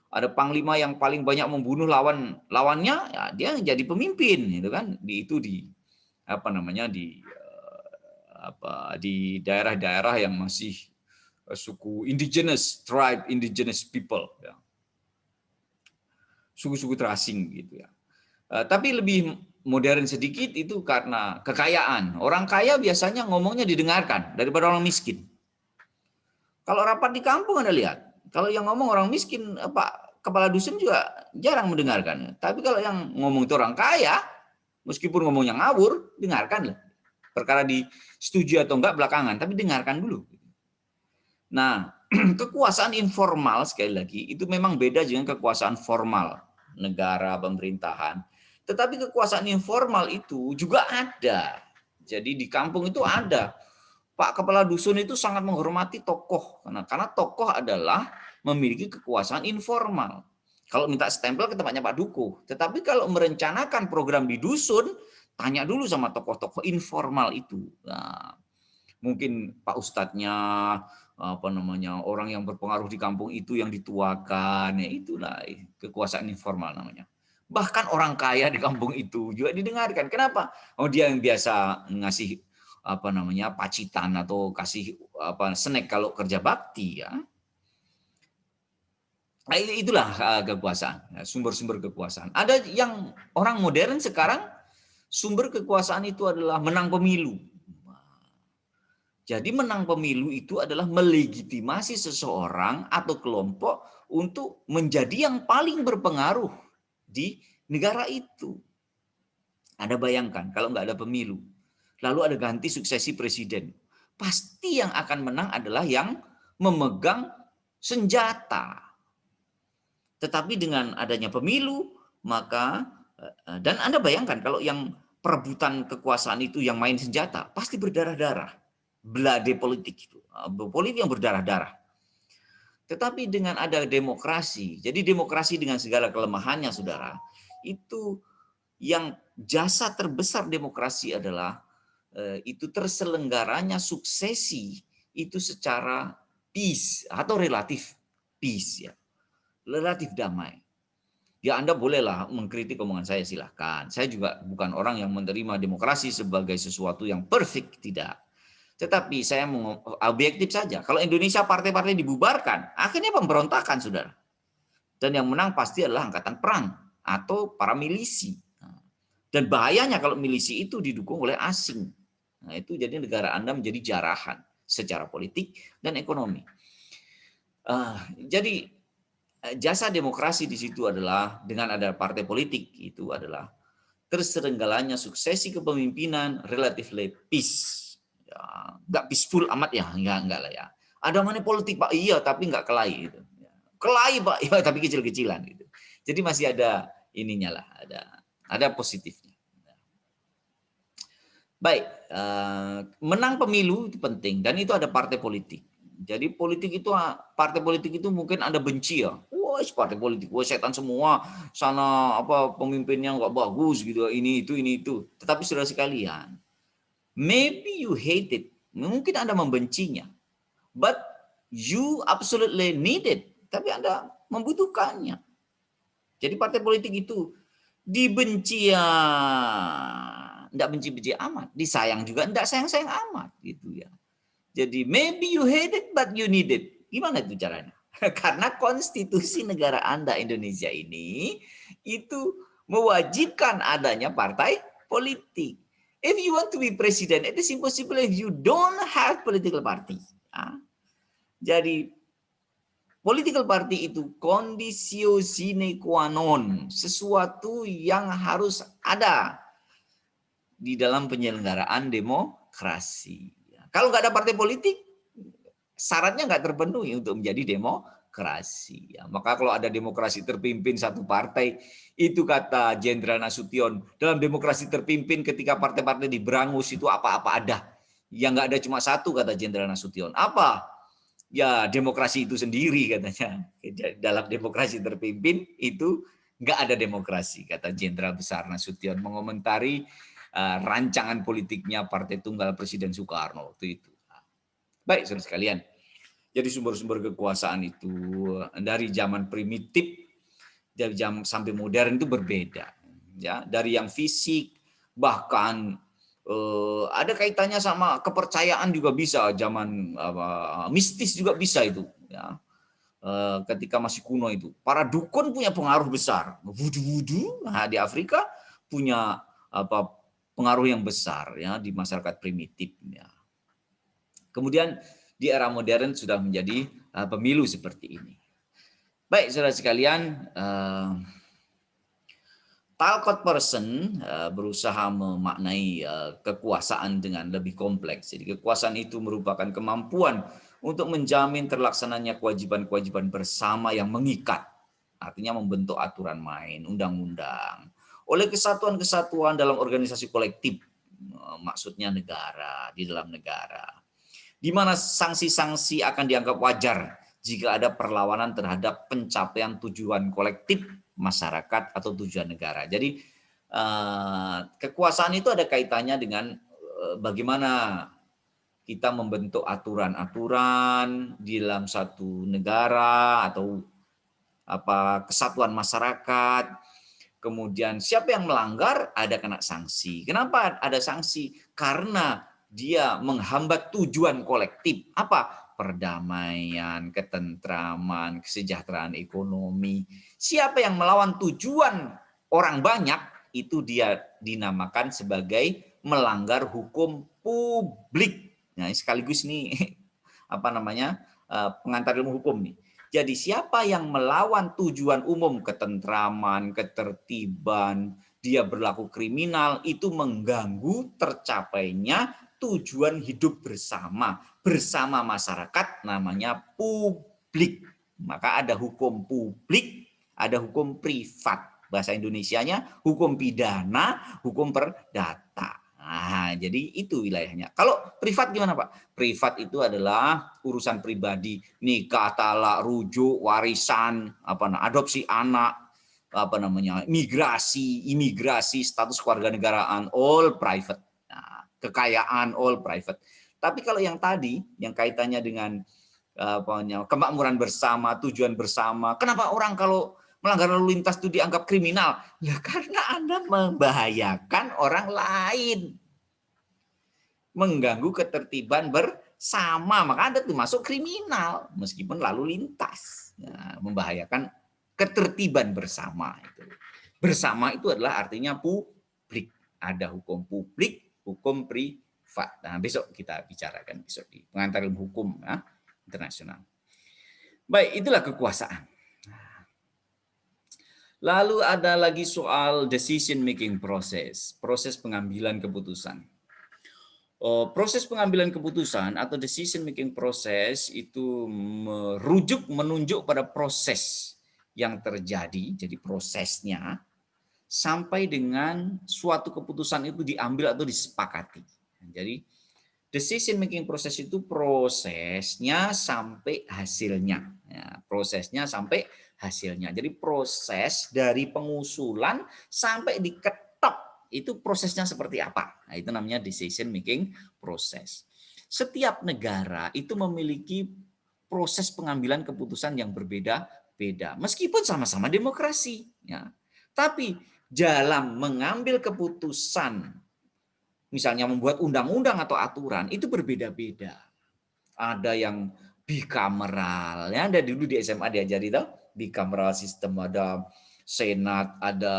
Ada panglima yang paling banyak membunuh lawannya, ya dia jadi pemimpin, gitu kan? Di daerah-daerah yang masih suku indigenous, tribe indigenous people, ya. Suku-suku terasing gitu ya. Tapi lebih modern sedikit itu karena kekayaan. Orang kaya biasanya ngomongnya didengarkan daripada orang miskin. Kalau rapat di kampung Anda lihat, kalau yang ngomong orang miskin, Pak Kepala Dusun juga jarang mendengarkan. Tapi kalau yang ngomong itu orang kaya, meskipun ngomongnya ngawur, dengarkan lah. Perkara disetujui atau enggak belakangan, tapi dengarkan dulu. Nah, kekuasaan informal sekali lagi itu memang beda dengan kekuasaan formal negara, pemerintahan. Tetapi kekuasaan informal itu juga ada. Jadi di kampung itu ada. Pak Kepala Dusun itu sangat menghormati tokoh, karena tokoh adalah memiliki kekuasaan informal. Kalau minta stempel ke tempatnya Pak Dukuh. Tetapi kalau merencanakan program di dusun, tanya dulu sama tokoh-tokoh informal itu. Nah, mungkin Pak Ustadznya, orang yang berpengaruh di kampung itu yang dituakan, ya itulah kekuasaan informal namanya. Bahkan orang kaya di kampung itu juga didengarkan. Kenapa? Oh, dia yang biasa ngasih pacitan atau kasih snack kalau kerja bakti, ya. Nah, itulah kekuasaan, sumber-sumber kekuasaan. Ada yang orang modern sekarang sumber kekuasaan itu adalah menang pemilu. Jadi menang pemilu itu adalah melegitimasi seseorang atau kelompok untuk menjadi yang paling berpengaruh di negara itu. Anda bayangkan kalau nggak ada pemilu, lalu ada ganti suksesi presiden, pasti yang akan menang adalah yang memegang senjata. Tetapi dengan adanya pemilu, maka, dan Anda bayangkan kalau yang perebutan kekuasaan itu yang main senjata, pasti berdarah-darah. Belade politik itu, politik yang berdarah-darah. Tetapi dengan ada demokrasi, jadi demokrasi dengan segala kelemahannya, saudara, itu yang jasa terbesar demokrasi adalah itu terselenggaranya suksesi itu secara peace atau relatif peace, ya, relatif damai. Ya Anda bolehlah mengkritik omongan saya, silahkan. Saya juga bukan orang yang menerima demokrasi sebagai sesuatu yang perfect, tidak. Tetapi saya mau objektif saja. Kalau Indonesia partai-partai dibubarkan, akhirnya pemberontakan, saudara. Dan yang menang pasti adalah angkatan perang atau para milisi. Dan bahayanya kalau milisi itu didukung oleh asing. Nah, itu jadi negara Anda menjadi jarahan secara politik dan ekonomi. Jadi jasa demokrasi di situ adalah dengan ada partai politik itu adalah terselenggaranya suksesi kepemimpinan relatively peace. Ya, nggak peaceful amat ya, enggak lah ya. Ada money politik Pak, iya tapi nggak kelahi gitu. Kelahi Pak, iya tapi kecil-kecilan gitu. Jadi masih ada ininya lah, ada positifnya. Baik, menang pemilu itu penting dan itu ada partai politik. Jadi partai politik itu mungkin Anda benci ya. Wah, partai politik, wah setan semua, sana apa pemimpinnya nggak bagus gitu, ini itu. Tetapi saudara sekalian, maybe you hate it, mungkin Anda membencinya, but you absolutely need it, tapi Anda membutuhkannya. Jadi partai politik itu dibenci ya, enggak benci-benci amat, disayang juga enggak sayang-sayang amat gitu ya. Jadi maybe you hate it but you need it. Gimana itu caranya? Karena konstitusi negara Anda Indonesia ini itu mewajibkan adanya partai politik. If you want to be president, it is impossible if you don't have political party. Jadi political party itu conditio sine qua non, sesuatu yang harus ada di dalam penyelenggaraan demokrasi. Kalau nggak ada partai politik, syaratnya nggak terpenuhi untuk menjadi demokrasi. Maka kalau ada demokrasi terpimpin satu partai, itu kata Jenderal Nasution, dalam demokrasi terpimpin ketika partai-partai diberangus itu apa-apa ada. Yang nggak ada cuma satu, kata Jenderal Nasution. Apa? Ya demokrasi itu sendiri katanya. Dalam demokrasi terpimpin itu nggak ada demokrasi, kata Jenderal Besar Nasution mengomentari rancangan politiknya Partai Tunggal Presiden Soekarno waktu itu. Baik, saudara sekalian. Jadi sumber-sumber kekuasaan itu dari zaman primitif dari zaman sampai modern itu berbeda. Ya, dari yang fisik bahkan ada kaitannya sama kepercayaan juga bisa, zaman mistis juga bisa itu. Ya. Ketika masih kuno itu, para dukun punya pengaruh besar. Wudu-wudu di Afrika punya pengaruh yang besar ya di masyarakat primitif. Ya. Kemudian di era modern sudah menjadi pemilu seperti ini. Baik, saudara sekalian, Talcott person berusaha memaknai kekuasaan dengan lebih kompleks. Jadi kekuasaan itu merupakan kemampuan untuk menjamin terlaksananya kewajiban-kewajiban bersama yang mengikat. Artinya membentuk aturan main, undang-undang. Oleh kesatuan-kesatuan dalam organisasi kolektif, maksudnya negara, di dalam negara. Di mana sanksi-sanksi akan dianggap wajar jika ada perlawanan terhadap pencapaian tujuan kolektif masyarakat atau tujuan negara. Jadi kekuasaan itu ada kaitannya dengan bagaimana kita membentuk aturan-aturan di dalam satu negara atau kesatuan masyarakat. Kemudian siapa yang melanggar ada kena sanksi. Kenapa ada sanksi? Karena dia menghambat tujuan kolektif. Apa? Perdamaian, ketentraman, kesejahteraan ekonomi. Siapa yang melawan tujuan orang banyak, itu dia dinamakan sebagai melanggar hukum publik. Nah, sekaligus nih pengantar ilmu hukum nih. Jadi siapa yang melawan tujuan umum, ketentraman, ketertiban, dia berlaku kriminal, itu mengganggu tercapainya tujuan hidup bersama masyarakat, namanya publik. Maka ada hukum publik, ada hukum privat. Bahasa Indonesianya hukum pidana, hukum perdata. Nah, jadi itu wilayahnya. Kalau privat gimana Pak? Privat itu adalah urusan pribadi, nikah, talak, rujuk, warisan, adopsi anak, imigrasi, status kewarganegaraan, all private. Nah, kekayaan all private. Tapi kalau yang tadi, yang kaitannya dengan kemakmuran bersama, tujuan bersama, kenapa orang kalau melanggar lalu lintas itu dianggap kriminal? Ya karena Anda membahayakan orang lain. Mengganggu ketertiban bersama. Maka Anda termasuk kriminal. Meskipun lalu lintas. Ya, membahayakan ketertiban bersama. Bersama itu adalah artinya publik. Ada hukum publik, hukum privat. Nah, besok kita bicarakan besok di pengantar ilmu hukum internasional. Baik, itulah kekuasaan. Lalu ada lagi soal decision making process, proses pengambilan keputusan. Proses pengambilan keputusan atau decision making process itu menunjuk pada proses yang terjadi, jadi prosesnya, sampai dengan suatu keputusan itu diambil atau disepakati. Jadi decision making process itu prosesnya sampai hasilnya. Ya, prosesnya sampai hasilnya. Jadi proses dari pengusulan sampai diketok itu prosesnya seperti apa. Nah, itu namanya decision making process. Setiap negara itu memiliki proses pengambilan keputusan yang berbeda-beda. Meskipun sama-sama demokrasi. Ya. Tapi dalam mengambil keputusan, misalnya membuat undang-undang atau aturan, itu berbeda-beda. Ada yang bikameral, ya, ada dulu di SMA diajari tahu, bikameral sistem, ada senat, ada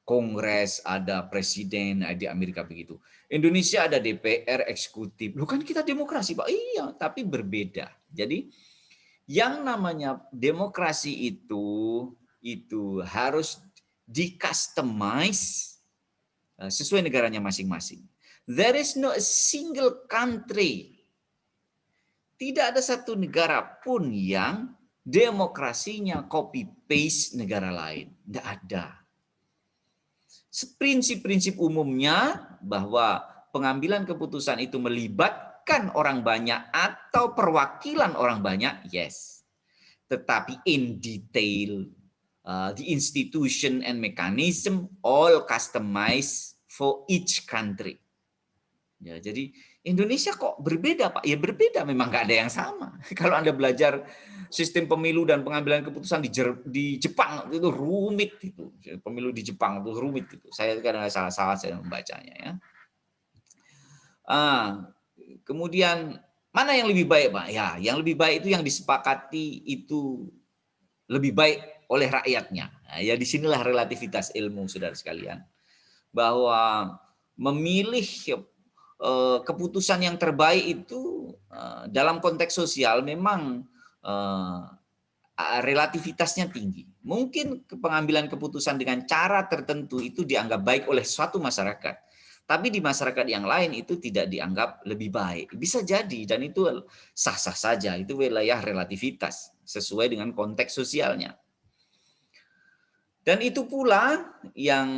kongres, ada presiden, di Amerika begitu. Indonesia ada DPR, eksekutif. Loh kan kita demokrasi, Pak. Iya, tapi berbeda. Jadi yang namanya demokrasi itu harus di-customize sesuai negaranya masing-masing. There is no a single country. Tidak ada satu negara pun yang demokrasinya copy paste negara lain. Tidak ada. Prinsip-prinsip umumnya bahwa pengambilan keputusan itu melibatkan orang banyak atau perwakilan orang banyak, yes. Tetapi in detail, the institution and mechanism all customized for each country. Ya, jadi Indonesia kok berbeda, Pak? Ya berbeda, memang nggak ada yang sama. Kalau Anda belajar sistem pemilu dan pengambilan keputusan di Jepang itu rumit itu. Pemilu di Jepang itu rumit itu. Saya kadang salah-salah saya membacanya ya. Kemudian mana yang lebih baik, Pak? Ya, yang lebih baik itu yang disepakati itu lebih baik oleh rakyatnya. Nah, ya disinilah relativitas ilmu, saudara sekalian. Bahwa memilih keputusan yang terbaik itu dalam konteks sosial memang relativitasnya tinggi. Mungkin pengambilan keputusan dengan cara tertentu itu dianggap baik oleh suatu masyarakat. Tapi di masyarakat yang lain itu tidak dianggap lebih baik. Bisa jadi, dan itu sah-sah saja. Itu wilayah relativitas sesuai dengan konteks sosialnya. Dan itu pula yang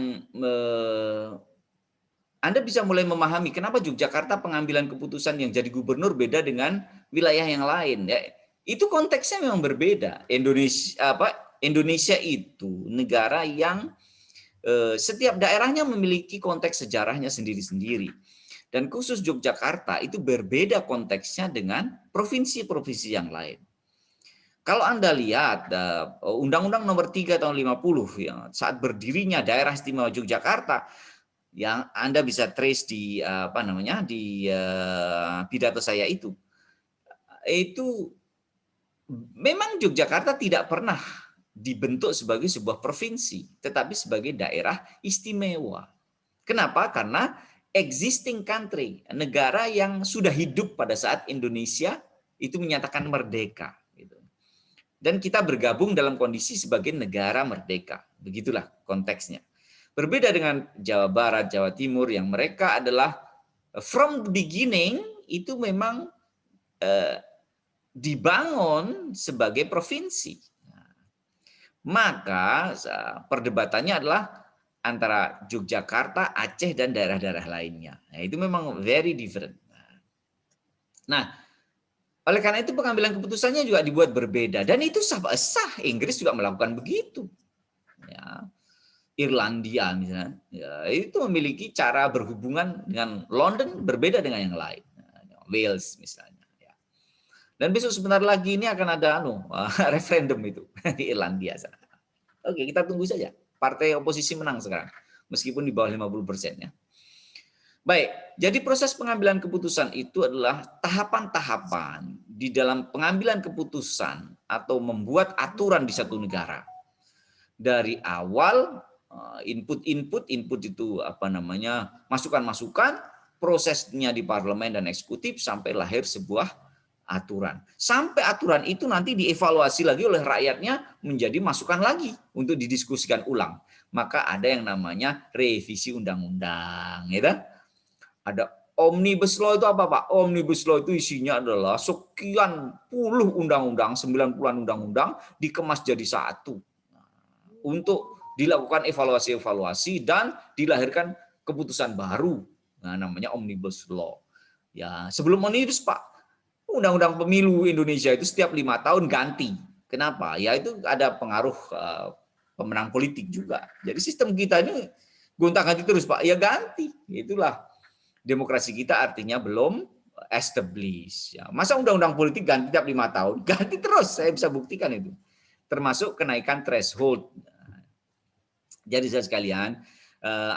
Anda bisa mulai memahami kenapa Yogyakarta pengambilan keputusan yang jadi gubernur beda dengan wilayah yang lain. Ya, itu konteksnya memang berbeda. Indonesia itu negara yang setiap daerahnya memiliki konteks sejarahnya sendiri-sendiri. Dan khusus Yogyakarta itu berbeda konteksnya dengan provinsi-provinsi yang lain. Kalau Anda lihat Undang-Undang Nomor 3 tahun 50 yang saat berdirinya Daerah Istimewa Yogyakarta, yang Anda bisa trace di di pidato saya itu memang Yogyakarta tidak pernah dibentuk sebagai sebuah provinsi, tetapi sebagai daerah istimewa. Kenapa? Karena existing country, negara yang sudah hidup pada saat Indonesia itu menyatakan merdeka. Dan kita bergabung dalam kondisi sebagai negara merdeka. Begitulah konteksnya. Berbeda dengan Jawa Barat, Jawa Timur yang mereka adalah from the beginning itu memang dibangun sebagai provinsi. Maka perdebatannya adalah antara Yogyakarta, Aceh, dan daerah-daerah lainnya. Nah, itu memang very different. Nah, oleh karena itu pengambilan keputusannya juga dibuat berbeda. Dan itu sah. Inggris juga melakukan begitu. Ya. Irlandia misalnya, ya, itu memiliki cara berhubungan dengan London berbeda dengan yang lain. Wales misalnya. Ya. Dan besok sebentar lagi ini akan ada referendum itu di Irlandia. Oke, kita tunggu saja. Partai oposisi menang sekarang, meskipun di bawah 50% ya. Baik, jadi proses pengambilan keputusan itu adalah tahapan-tahapan di dalam pengambilan keputusan atau membuat aturan di satu negara. Dari awal input itu masukan-masukan, prosesnya di parlemen dan eksekutif sampai lahir sebuah aturan. Sampai aturan itu nanti dievaluasi lagi oleh rakyatnya menjadi masukan lagi untuk didiskusikan ulang. Maka ada yang namanya revisi undang-undang, gitu. Ada Omnibus Law itu apa, Pak? Omnibus Law itu isinya adalah sekian puluh undang-undang, 90-an undang-undang dikemas jadi satu. Untuk dilakukan evaluasi-evaluasi dan dilahirkan keputusan baru. Nah, namanya Omnibus Law. Ya, sebelum Omnibus, Pak, undang-undang pemilu Indonesia itu setiap 5 tahun ganti. Kenapa? Ya itu ada pengaruh pemenang politik juga. Jadi sistem kita ini gonta-ganti terus, Pak. Ya ganti. Itulah demokrasi kita, artinya belum established. Ya, masa undang-undang politik ganti tiap 5 tahun? Ganti terus, saya bisa buktikan itu. Termasuk kenaikan threshold. Jadi saya sekalian,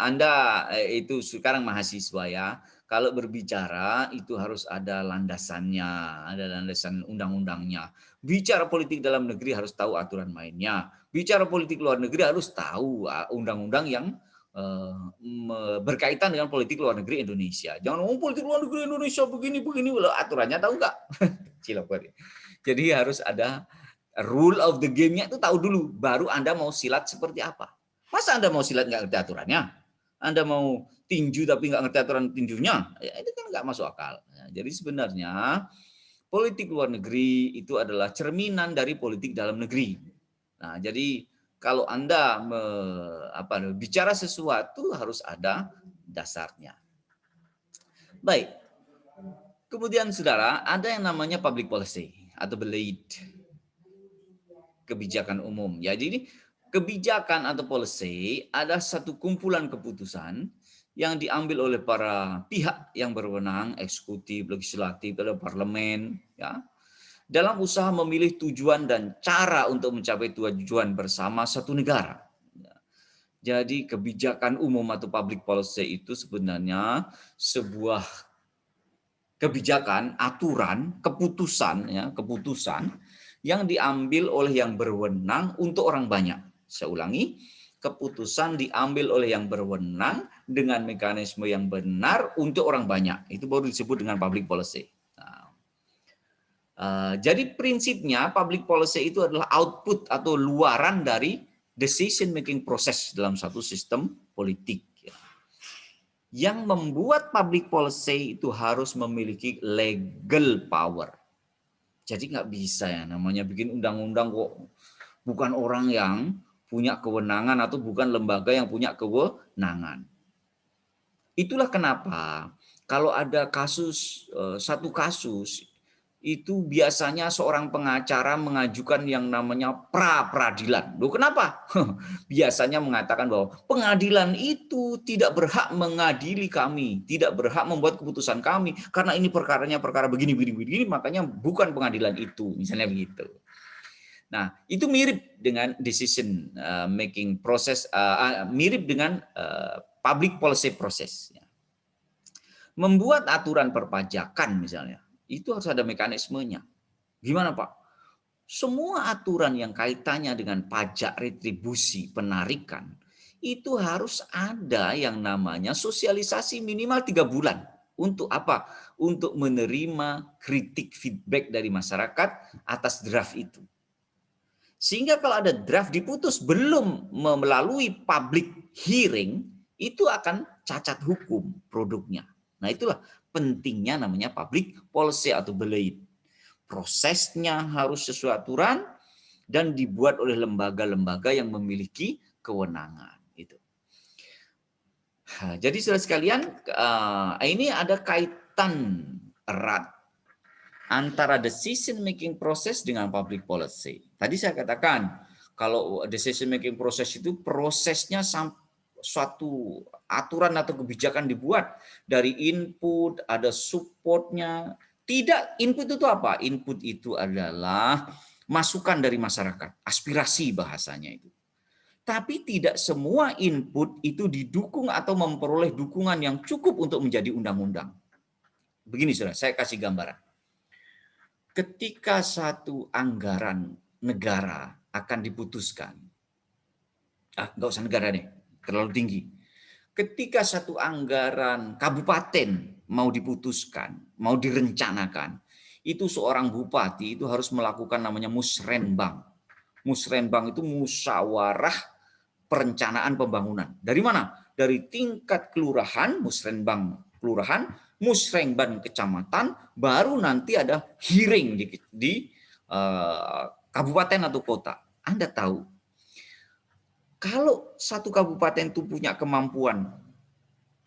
Anda itu sekarang mahasiswa ya, kalau berbicara itu harus ada landasannya, ada landasan undang-undangnya. Bicara politik dalam negeri harus tahu aturan mainnya. Bicara politik luar negeri harus tahu undang-undang yang berkaitan dengan politik luar negeri Indonesia. Jangan ngomong politik luar negeri Indonesia begini, aturannya tahu nggak? Jadi harus ada rule of the game-nya itu tahu dulu, baru Anda mau silat seperti apa. Masa Anda mau silat nggak ngerti aturannya? Anda mau tinju tapi nggak ngerti aturan tinjunya? Ya, itu kan nggak masuk akal. Ya, jadi sebenarnya politik luar negeri itu adalah cerminan dari politik dalam negeri. Nah, jadi kalau Anda bicara sesuatu harus ada dasarnya. Baik. Kemudian saudara, ada yang namanya public policy atau BLAID. Kebijakan umum. Ya, jadi kebijakan atau policy ada satu kumpulan keputusan yang diambil oleh para pihak yang berwenang, eksekutif, legislatif, atau parlemen, ya, dalam usaha memilih tujuan dan cara untuk mencapai tujuan bersama satu negara. Jadi kebijakan umum atau public policy itu sebenarnya sebuah kebijakan, aturan, keputusan, ya, keputusan yang diambil oleh yang berwenang untuk orang banyak. Saya ulangi, keputusan diambil oleh yang berwenang dengan mekanisme yang benar untuk orang banyak. Itu baru disebut dengan public policy. Jadi prinsipnya public policy itu adalah output atau luaran dari decision making proses dalam satu sistem politik. Yang membuat public policy itu harus memiliki legal power. Jadi nggak bisa ya namanya bikin undang-undang kok bukan orang yang punya kewenangan atau bukan lembaga yang punya kewenangan. Itulah kenapa kalau ada kasus, satu kasus, itu biasanya seorang pengacara mengajukan yang namanya pra-peradilan. Loh, kenapa? Biasanya mengatakan bahwa pengadilan itu tidak berhak mengadili kami, tidak berhak membuat keputusan kami, karena ini perkaranya perkara begini, makanya bukan pengadilan itu, misalnya begitu. Nah, itu mirip dengan decision making proses, mirip dengan public policy proses. Membuat aturan perpajakan misalnya, itu harus ada mekanismenya. Gimana Pak? Semua aturan yang kaitannya dengan pajak, retribusi, penarikan, itu harus ada yang namanya sosialisasi minimal 3 bulan. Untuk apa? Untuk menerima kritik feedback dari masyarakat atas draft itu. Sehingga kalau ada draft diputus belum melalui public hearing, itu akan cacat hukum produknya. Nah itulah pentingnya namanya public policy atau BLAID. Prosesnya harus sesuai aturan dan dibuat oleh lembaga-lembaga yang memiliki kewenangan. Itu. Jadi saudara sekalian, ini ada kaitan erat antara decision making process dengan public policy. Tadi saya katakan kalau decision making process itu prosesnya suatu aturan atau kebijakan dibuat dari input, ada supportnya. Tidak, input itu apa? Input itu adalah masukan dari masyarakat, aspirasi bahasanya itu. Tapi tidak semua input itu didukung atau memperoleh dukungan yang cukup untuk menjadi undang-undang. Begini saudara, saya kasih gambaran. Ketika satu anggaran negara akan diputuskan, nggak usah negara deh, terlalu tinggi. Ketika satu anggaran kabupaten mau diputuskan, mau direncanakan, itu seorang bupati itu harus melakukan namanya musrenbang. Musrenbang itu musyawarah perencanaan pembangunan. Dari mana? Dari tingkat kelurahan, musrenbang kelurahan, musrenbang kecamatan, baru nanti ada hearing di kabupaten atau kota. Anda tahu, kalau satu kabupaten itu punya kemampuan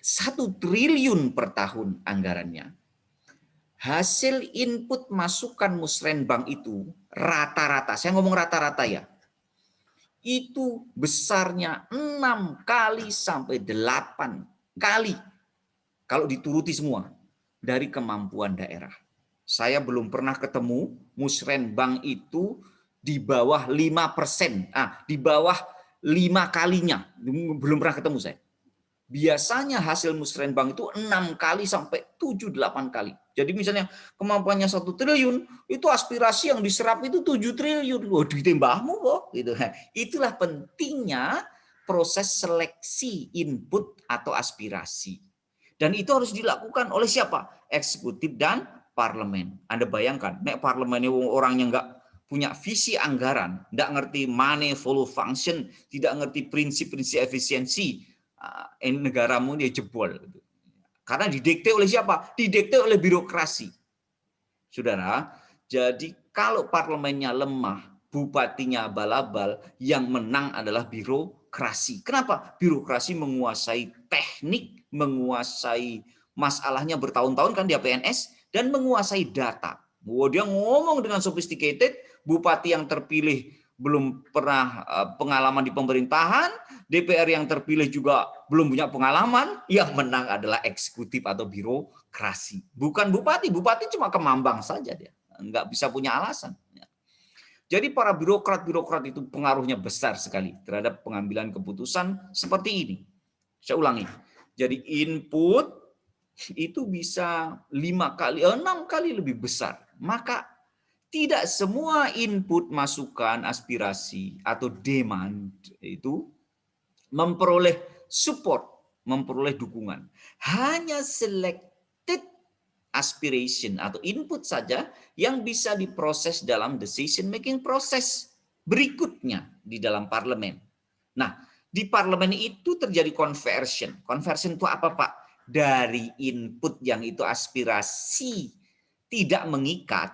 1 triliun per tahun anggarannya, hasil input masukan musrenbang itu rata-rata, saya ngomong rata-rata ya, itu besarnya 6 kali sampai 8 kali kalau dituruti semua dari kemampuan daerah. Saya belum pernah ketemu musrenbang itu di bawah 5%, di bawah 5 kalinya, belum pernah ketemu saya. Biasanya hasil musrenbang itu 6 kali sampai 7-8 kali. Jadi misalnya kemampuannya 1 triliun, itu aspirasi yang diserap itu 7 triliun. Wah, ditembahmu kok. Gitu. Itulah pentingnya proses seleksi input atau aspirasi. Dan itu harus dilakukan oleh siapa? Eksekutif dan parlemen. Anda bayangkan, nek parlemen orangnya nggak punya visi anggaran, nggak ngerti money follow function, tidak ngerti prinsip-prinsip efisiensi, negaramu dia jebol. Karena didikte oleh siapa? Didikte oleh birokrasi. Saudara, jadi kalau parlemennya lemah, bupatinya abal-abal, yang menang adalah birokrasi. Kenapa? Birokrasi menguasai teknik, menguasai masalahnya bertahun-tahun kan dia PNS, dan menguasai data. Dia ngomong dengan sophisticated, bupati yang terpilih belum pernah pengalaman di pemerintahan, DPR yang terpilih juga belum punya pengalaman, yang menang adalah eksekutif atau birokrasi. Bukan bupati, bupati cuma kemambang saja dia, nggak bisa punya alasan. Jadi para birokrat-birokrat itu pengaruhnya besar sekali terhadap pengambilan keputusan seperti ini. Saya ulangi, jadi input itu bisa 5 kali, 6 kali lebih besar. Maka tidak semua input, masukan, aspirasi, atau demand itu memperoleh support, memperoleh dukungan. Hanya selected aspiration atau input saja yang bisa diproses dalam decision making proses berikutnya di dalam parlemen. Nah, di parlemen itu terjadi conversion. Conversion itu apa, Pak? Dari input yang itu aspirasi tidak mengikat.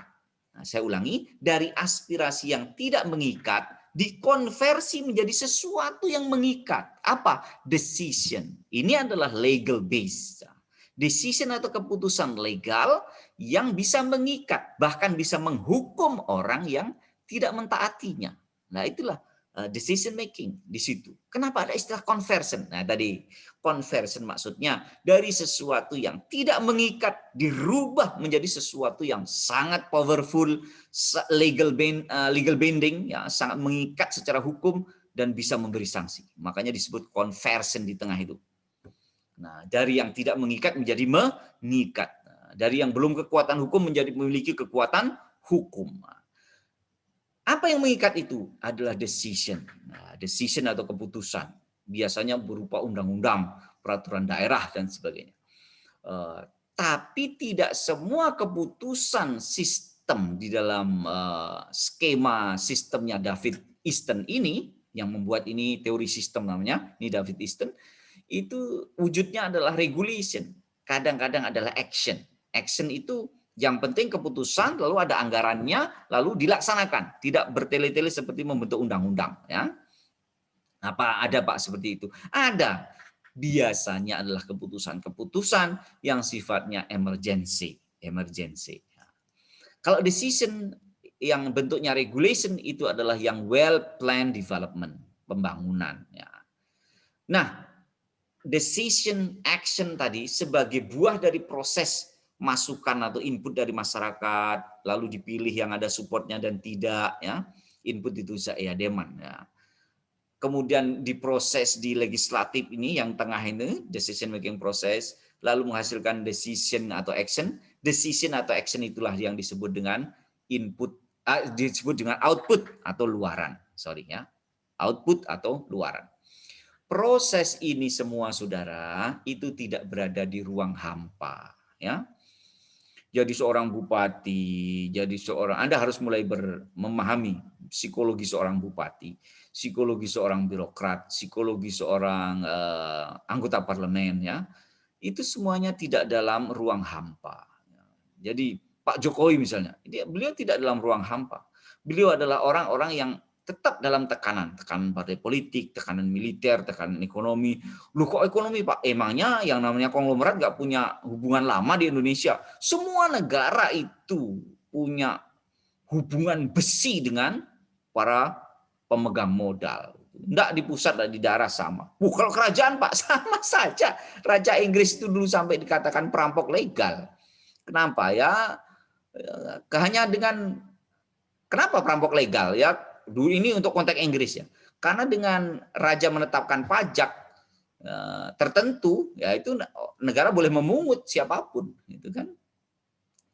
Nah, saya ulangi, dari aspirasi yang tidak mengikat dikonversi menjadi sesuatu yang mengikat. Apa? Decision. Ini adalah legal base. Decision atau keputusan legal yang bisa mengikat, bahkan bisa menghukum orang yang tidak mentaatinya. Nah, itulah decision making di situ. Kenapa ada istilah conversion? Nah, tadi conversion maksudnya dari sesuatu yang tidak mengikat dirubah menjadi sesuatu yang sangat powerful, legal binding, ya, sangat mengikat secara hukum dan bisa memberi sanksi. Makanya disebut conversion di tengah itu. Nah, dari yang tidak mengikat menjadi mengikat. Nah, dari yang belum kekuatan hukum menjadi memiliki kekuatan hukum. Apa yang mengikat itu adalah decision. Nah, decision atau keputusan. Biasanya berupa undang-undang, peraturan daerah, dan sebagainya. Tapi tidak semua keputusan sistem di dalam skema sistemnya David Easton ini, yang membuat ini teori sistem namanya, ini David Easton, itu wujudnya adalah regulation. Kadang-kadang adalah action. Action itu yang penting keputusan, lalu ada anggarannya, lalu dilaksanakan. Tidak bertele-tele seperti membentuk undang-undang. Ya. Apa ada Pak seperti itu? Ada. Biasanya adalah keputusan-keputusan yang sifatnya emergency. Kalau decision yang bentuknya regulation itu adalah yang well-planned development, pembangunan. Ya. Nah, decision action tadi sebagai buah dari proses masukan atau input dari masyarakat, lalu dipilih yang ada supportnya dan tidak, ya. Input itu ya demand, ya. Kemudian diproses di legislatif ini yang tengah ini, decision making process, lalu menghasilkan decision atau action. Decision atau action itulah yang disebut dengan input, disebut dengan output atau luaran. Sorry ya, output atau luaran. Proses ini semua, saudara, itu tidak berada di ruang hampa, ya. jadi seorang bupati, jadi seorang, Anda harus mulai memahami psikologi seorang bupati, psikologi seorang birokrat, psikologi seorang anggota parlemen, ya. Itu semuanya tidak dalam ruang hampa. Jadi Pak Jokowi misalnya, beliau tidak dalam ruang hampa. Beliau adalah orang-orang yang tetap dalam tekanan partai politik, tekanan militer, tekanan ekonomi. Loh kok ekonomi Pak? Emangnya yang namanya konglomerat nggak punya hubungan lama di Indonesia? Semua negara itu punya hubungan besi dengan para pemegang modal. Enggak di pusat dan di daerah sama. Kalau kerajaan Pak sama saja. Raja Inggris itu dulu sampai dikatakan perampok legal. Kenapa ya? Hanya dengan kenapa perampok legal ya? Dulu ini untuk konteks Inggris ya. Karena dengan raja menetapkan pajak tertentu, ya itu negara boleh memungut siapapun, gitu kan?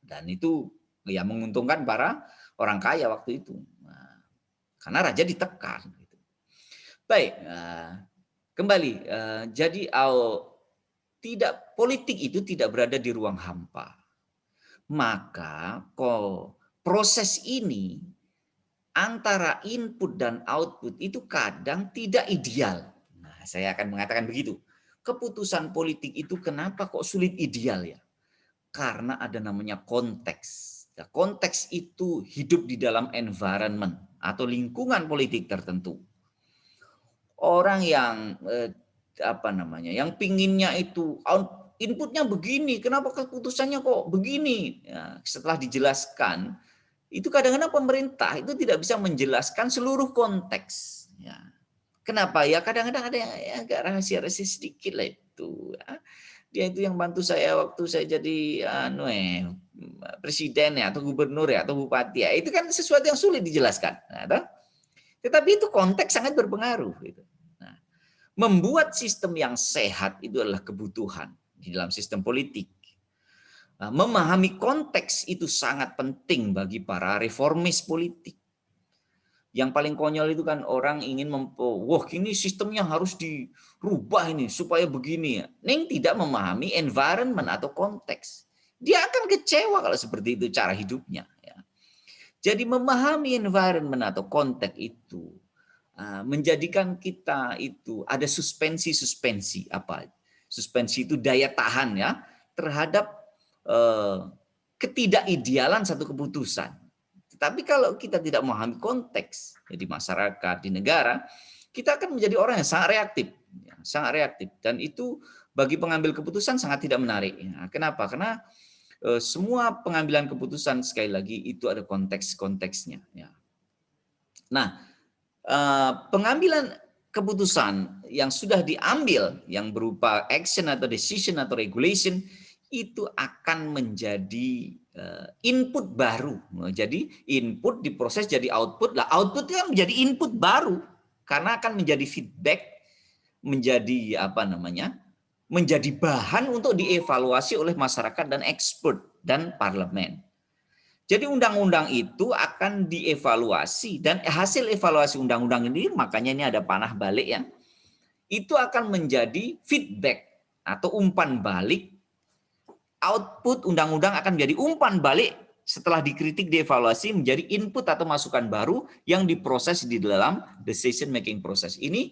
Dan itu ya menguntungkan para orang kaya waktu itu. Nah, karena raja ditekan. Gitu. Baik, kembali. Jadi tidak, politik itu tidak berada di ruang hampa. Maka proses ini antara input dan output itu kadang tidak ideal. Nah, saya akan mengatakan begitu. Keputusan politik itu kenapa kok sulit ideal ya? Karena ada namanya konteks. Nah, konteks itu hidup di dalam environment atau lingkungan politik tertentu. Orang yang yang pinginnya itu inputnya begini, kenapa keputusannya kok begini? Ya, setelah dijelaskan, itu kadang-kadang pemerintah itu tidak bisa menjelaskan seluruh konteks. Ya. Kenapa ya? Kadang-kadang ada yang agak rahasia-rahasia sedikit lah itu. Ya. Dia itu yang bantu saya waktu saya jadi presiden ya, atau gubernur ya, atau bupati ya. Itu kan sesuatu yang sulit dijelaskan. Nah, tetapi itu konteks sangat berpengaruh. Gitu. Nah, membuat sistem yang sehat itu adalah kebutuhan di dalam sistem politik. Nah, memahami konteks itu sangat penting bagi para reformis politik. Yang paling konyol itu kan orang ingin wah ini sistemnya harus dirubah ini supaya begini ya. Neng tidak memahami environment atau konteks. Dia akan kecewa kalau seperti itu cara hidupnya. Ya. Jadi memahami environment atau konteks itu menjadikan kita itu ada suspensi apa? Suspensi itu daya tahan ya terhadap ketidakidealan satu keputusan. Tetapi kalau kita tidak memahami konteks di masyarakat, di negara, kita akan menjadi orang yang sangat reaktif, dan itu bagi pengambil keputusan sangat tidak menarik. Kenapa? Karena semua pengambilan keputusan sekali lagi itu ada konteks-konteksnya. Nah, pengambilan keputusan yang sudah diambil yang berupa action atau decision atau regulation itu akan menjadi input baru. Jadi input diproses jadi output. Lah output kan menjadi input baru karena akan menjadi feedback, menjadi menjadi bahan untuk dievaluasi oleh masyarakat dan expert dan parlemen. Jadi undang-undang itu akan dievaluasi dan hasil evaluasi undang-undang ini, makanya ini ada panah balik ya, itu akan menjadi feedback atau umpan balik. Output undang-undang akan menjadi umpan balik setelah dikritik, dievaluasi menjadi input atau masukan baru yang diproses di dalam decision making proses ini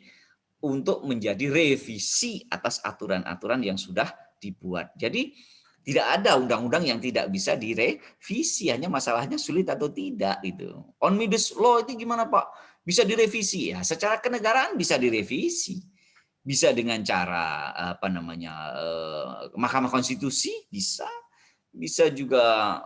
untuk menjadi revisi atas aturan-aturan yang sudah dibuat. Jadi tidak ada undang-undang yang tidak bisa direvisi, hanya masalahnya sulit atau tidak itu. Omnibus law itu gimana Pak? Bisa direvisi ya, secara kenegaraan bisa direvisi. Bisa dengan cara Mahkamah Konstitusi bisa juga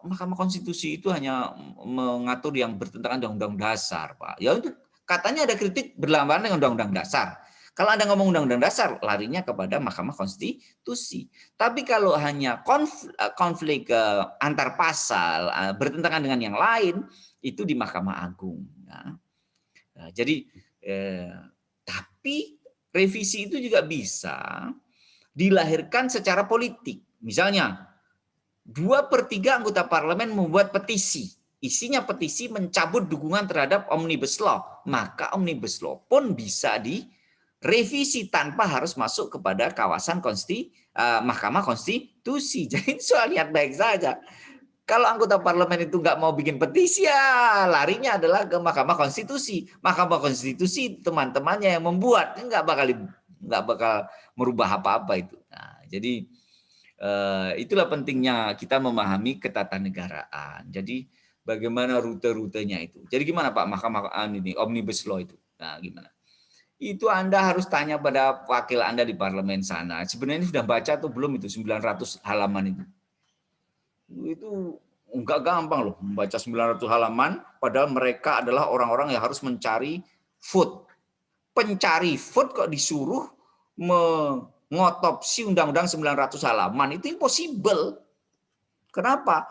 Mahkamah Konstitusi itu hanya mengatur yang bertentangan dengan Undang-Undang Dasar, Pak. Ya itu katanya ada kritik berlawanan dengan Undang-Undang Dasar. Kalau Anda ngomong Undang-Undang Dasar, larinya kepada Mahkamah Konstitusi. Tapi kalau hanya konflik antar pasal bertentangan dengan yang lain, itu di Mahkamah Agung. Ya. Nah, jadi tapi revisi itu juga bisa dilahirkan secara politik. Misalnya, 2/3 anggota parlemen membuat petisi. Isinya petisi mencabut dukungan terhadap Omnibus Law. Maka Omnibus Law pun bisa revisi tanpa harus masuk kepada kawasan Mahkamah Konstitusi. Jadi soal niat baik saja. Kalau anggota parlemen itu nggak mau bikin petisi, ya larinya adalah ke Mahkamah Konstitusi. Mahkamah Konstitusi teman-temannya yang membuat, nggak bakal merubah apa-apa itu. Nah, jadi itulah pentingnya kita memahami ketatanegaraan. Jadi bagaimana rute-rutenya itu. Jadi gimana Pak Mahkamah ini Omnibus Law itu? Nah, gimana? Itu Anda harus tanya pada wakil Anda di parlemen sana. Sebenarnya sudah baca atau belum itu 900 halaman itu? Itu enggak gampang loh membaca 900 halaman, padahal mereka adalah orang-orang yang harus mencari vote. Pencari vote kok disuruh mengotopsi undang-undang 900 halaman, itu impossible. Kenapa?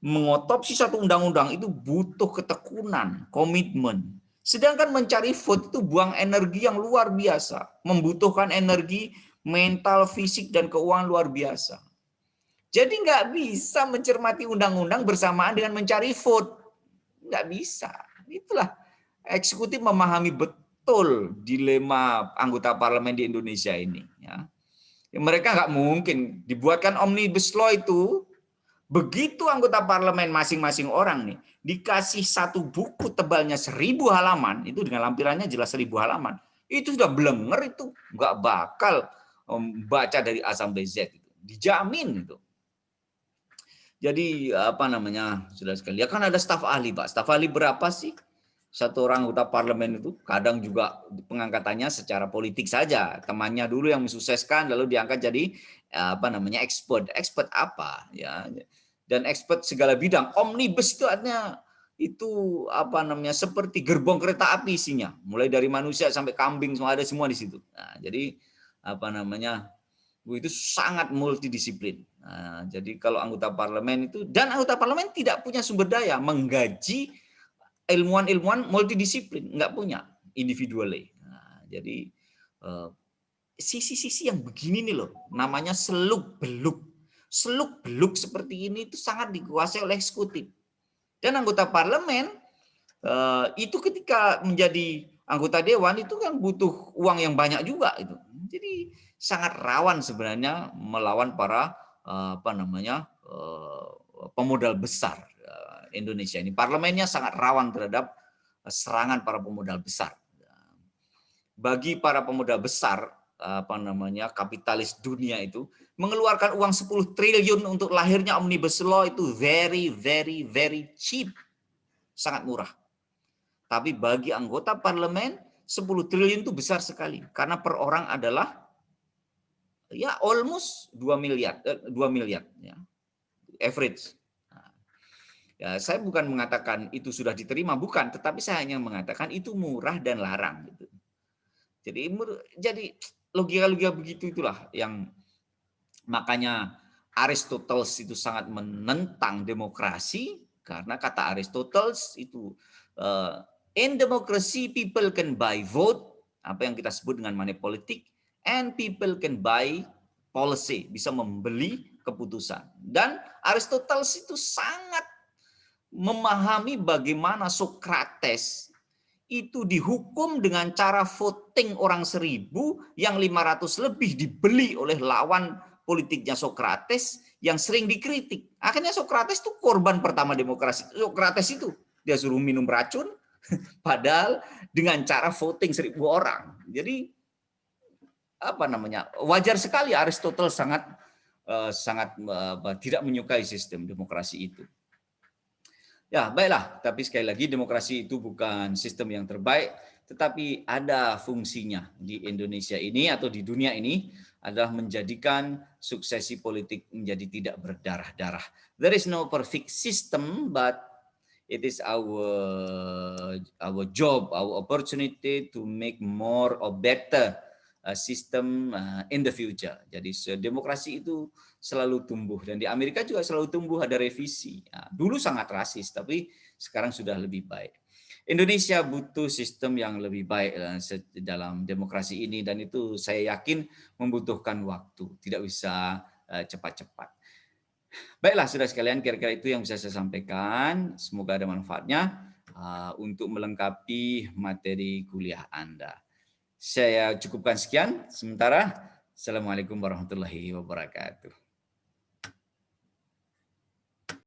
Mengotopsi satu undang-undang itu butuh ketekunan, komitmen. Sedangkan mencari vote itu buang energi yang luar biasa, membutuhkan energi mental, fisik, dan keuangan luar biasa. Jadi nggak bisa mencermati undang-undang bersamaan dengan mencari vote. Nggak bisa. Itulah eksekutif memahami betul dilema anggota parlemen di Indonesia ini. Ya. Mereka nggak mungkin dibuatkan Omnibus Law itu, begitu anggota parlemen masing-masing orang nih dikasih satu buku tebalnya 1000 halaman, itu dengan lampirannya jelas 1000 halaman, itu sudah blenger, itu nggak bakal baca dari A sampai Z. Itu dijamin itu. Jadi apa namanya, sudah sekali. Ya kan ada staf ahli, Pak. Staf ahli berapa sih? Satu orang anggota parlemen itu kadang juga pengangkatannya secara politik saja. Temannya dulu yang mensukseskan lalu diangkat jadi apa namanya expert. Expert apa? Ya. Dan expert segala bidang. Omnibus itu artinya itu apa namanya seperti gerbong kereta api isinya. Mulai dari manusia sampai kambing semua ada semua di situ. Nah, jadi apa namanya itu sangat multidisiplin. Nah, jadi kalau anggota parlemen itu, dan anggota parlemen tidak punya sumber daya menggaji ilmuwan-ilmuwan multidisiplin, nggak punya individually. Nah, jadi sisi-sisi yang begini nih loh, namanya seluk-beluk. Seluk-beluk seperti ini itu sangat dikuasai oleh eksekutif. Dan anggota parlemen itu ketika menjadi anggota dewan itu kan butuh uang yang banyak juga itu. Jadi sangat rawan sebenarnya melawan para apa namanya pemodal besar Indonesia ini. Parlemennya sangat rawan terhadap serangan para pemodal besar. Bagi para pemodal besar apa namanya kapitalis dunia itu mengeluarkan uang 10 triliun untuk lahirnya Omnibus Law itu very very very cheap. Sangat murah. Tapi bagi anggota parlemen 10 triliun itu besar sekali karena per orang adalah ya almost 2 miliar ya. Average. Nah, ya, saya bukan mengatakan itu sudah diterima, bukan, tetapi saya hanya mengatakan itu murah dan larang gitu. Jadi logika-logika begitu itulah yang makanya Aristoteles itu sangat menentang demokrasi karena kata Aristoteles itu in democracy people can buy vote, apa yang kita sebut dengan money politik, and people can buy policy, bisa membeli keputusan. Dan Aristoteles itu sangat memahami bagaimana Socrates itu dihukum dengan cara voting orang 1000 yang 500 lebih dibeli oleh lawan politiknya Socrates yang sering dikritik. Akhirnya Socrates itu korban pertama demokrasi. Socrates itu dia suruh minum racun, padahal dengan cara voting 1000 orang. Jadi apa namanya wajar sekali Aristoteles sangat tidak menyukai sistem demokrasi itu. Ya baiklah, tapi sekali lagi demokrasi itu bukan sistem yang terbaik, tetapi ada fungsinya di Indonesia ini atau di dunia ini adalah menjadikan suksesi politik menjadi tidak berdarah-darah. There is no perfect system, but it is our job, our opportunity to make more or better system in the future. Jadi demokrasi itu selalu tumbuh dan di Amerika juga selalu tumbuh, ada revisi. Nah, dulu sangat rasis tapi sekarang sudah lebih baik. Indonesia butuh sistem yang lebih baik dalam demokrasi ini dan itu saya yakin membutuhkan waktu, tidak bisa cepat-cepat. Baiklah saudara sekalian, kira-kira itu yang bisa saya sampaikan. Semoga ada manfaatnya untuk melengkapi materi kuliah Anda. Saya cukupkan sekian sementara. Assalamualaikum warahmatullahi wabarakatuh.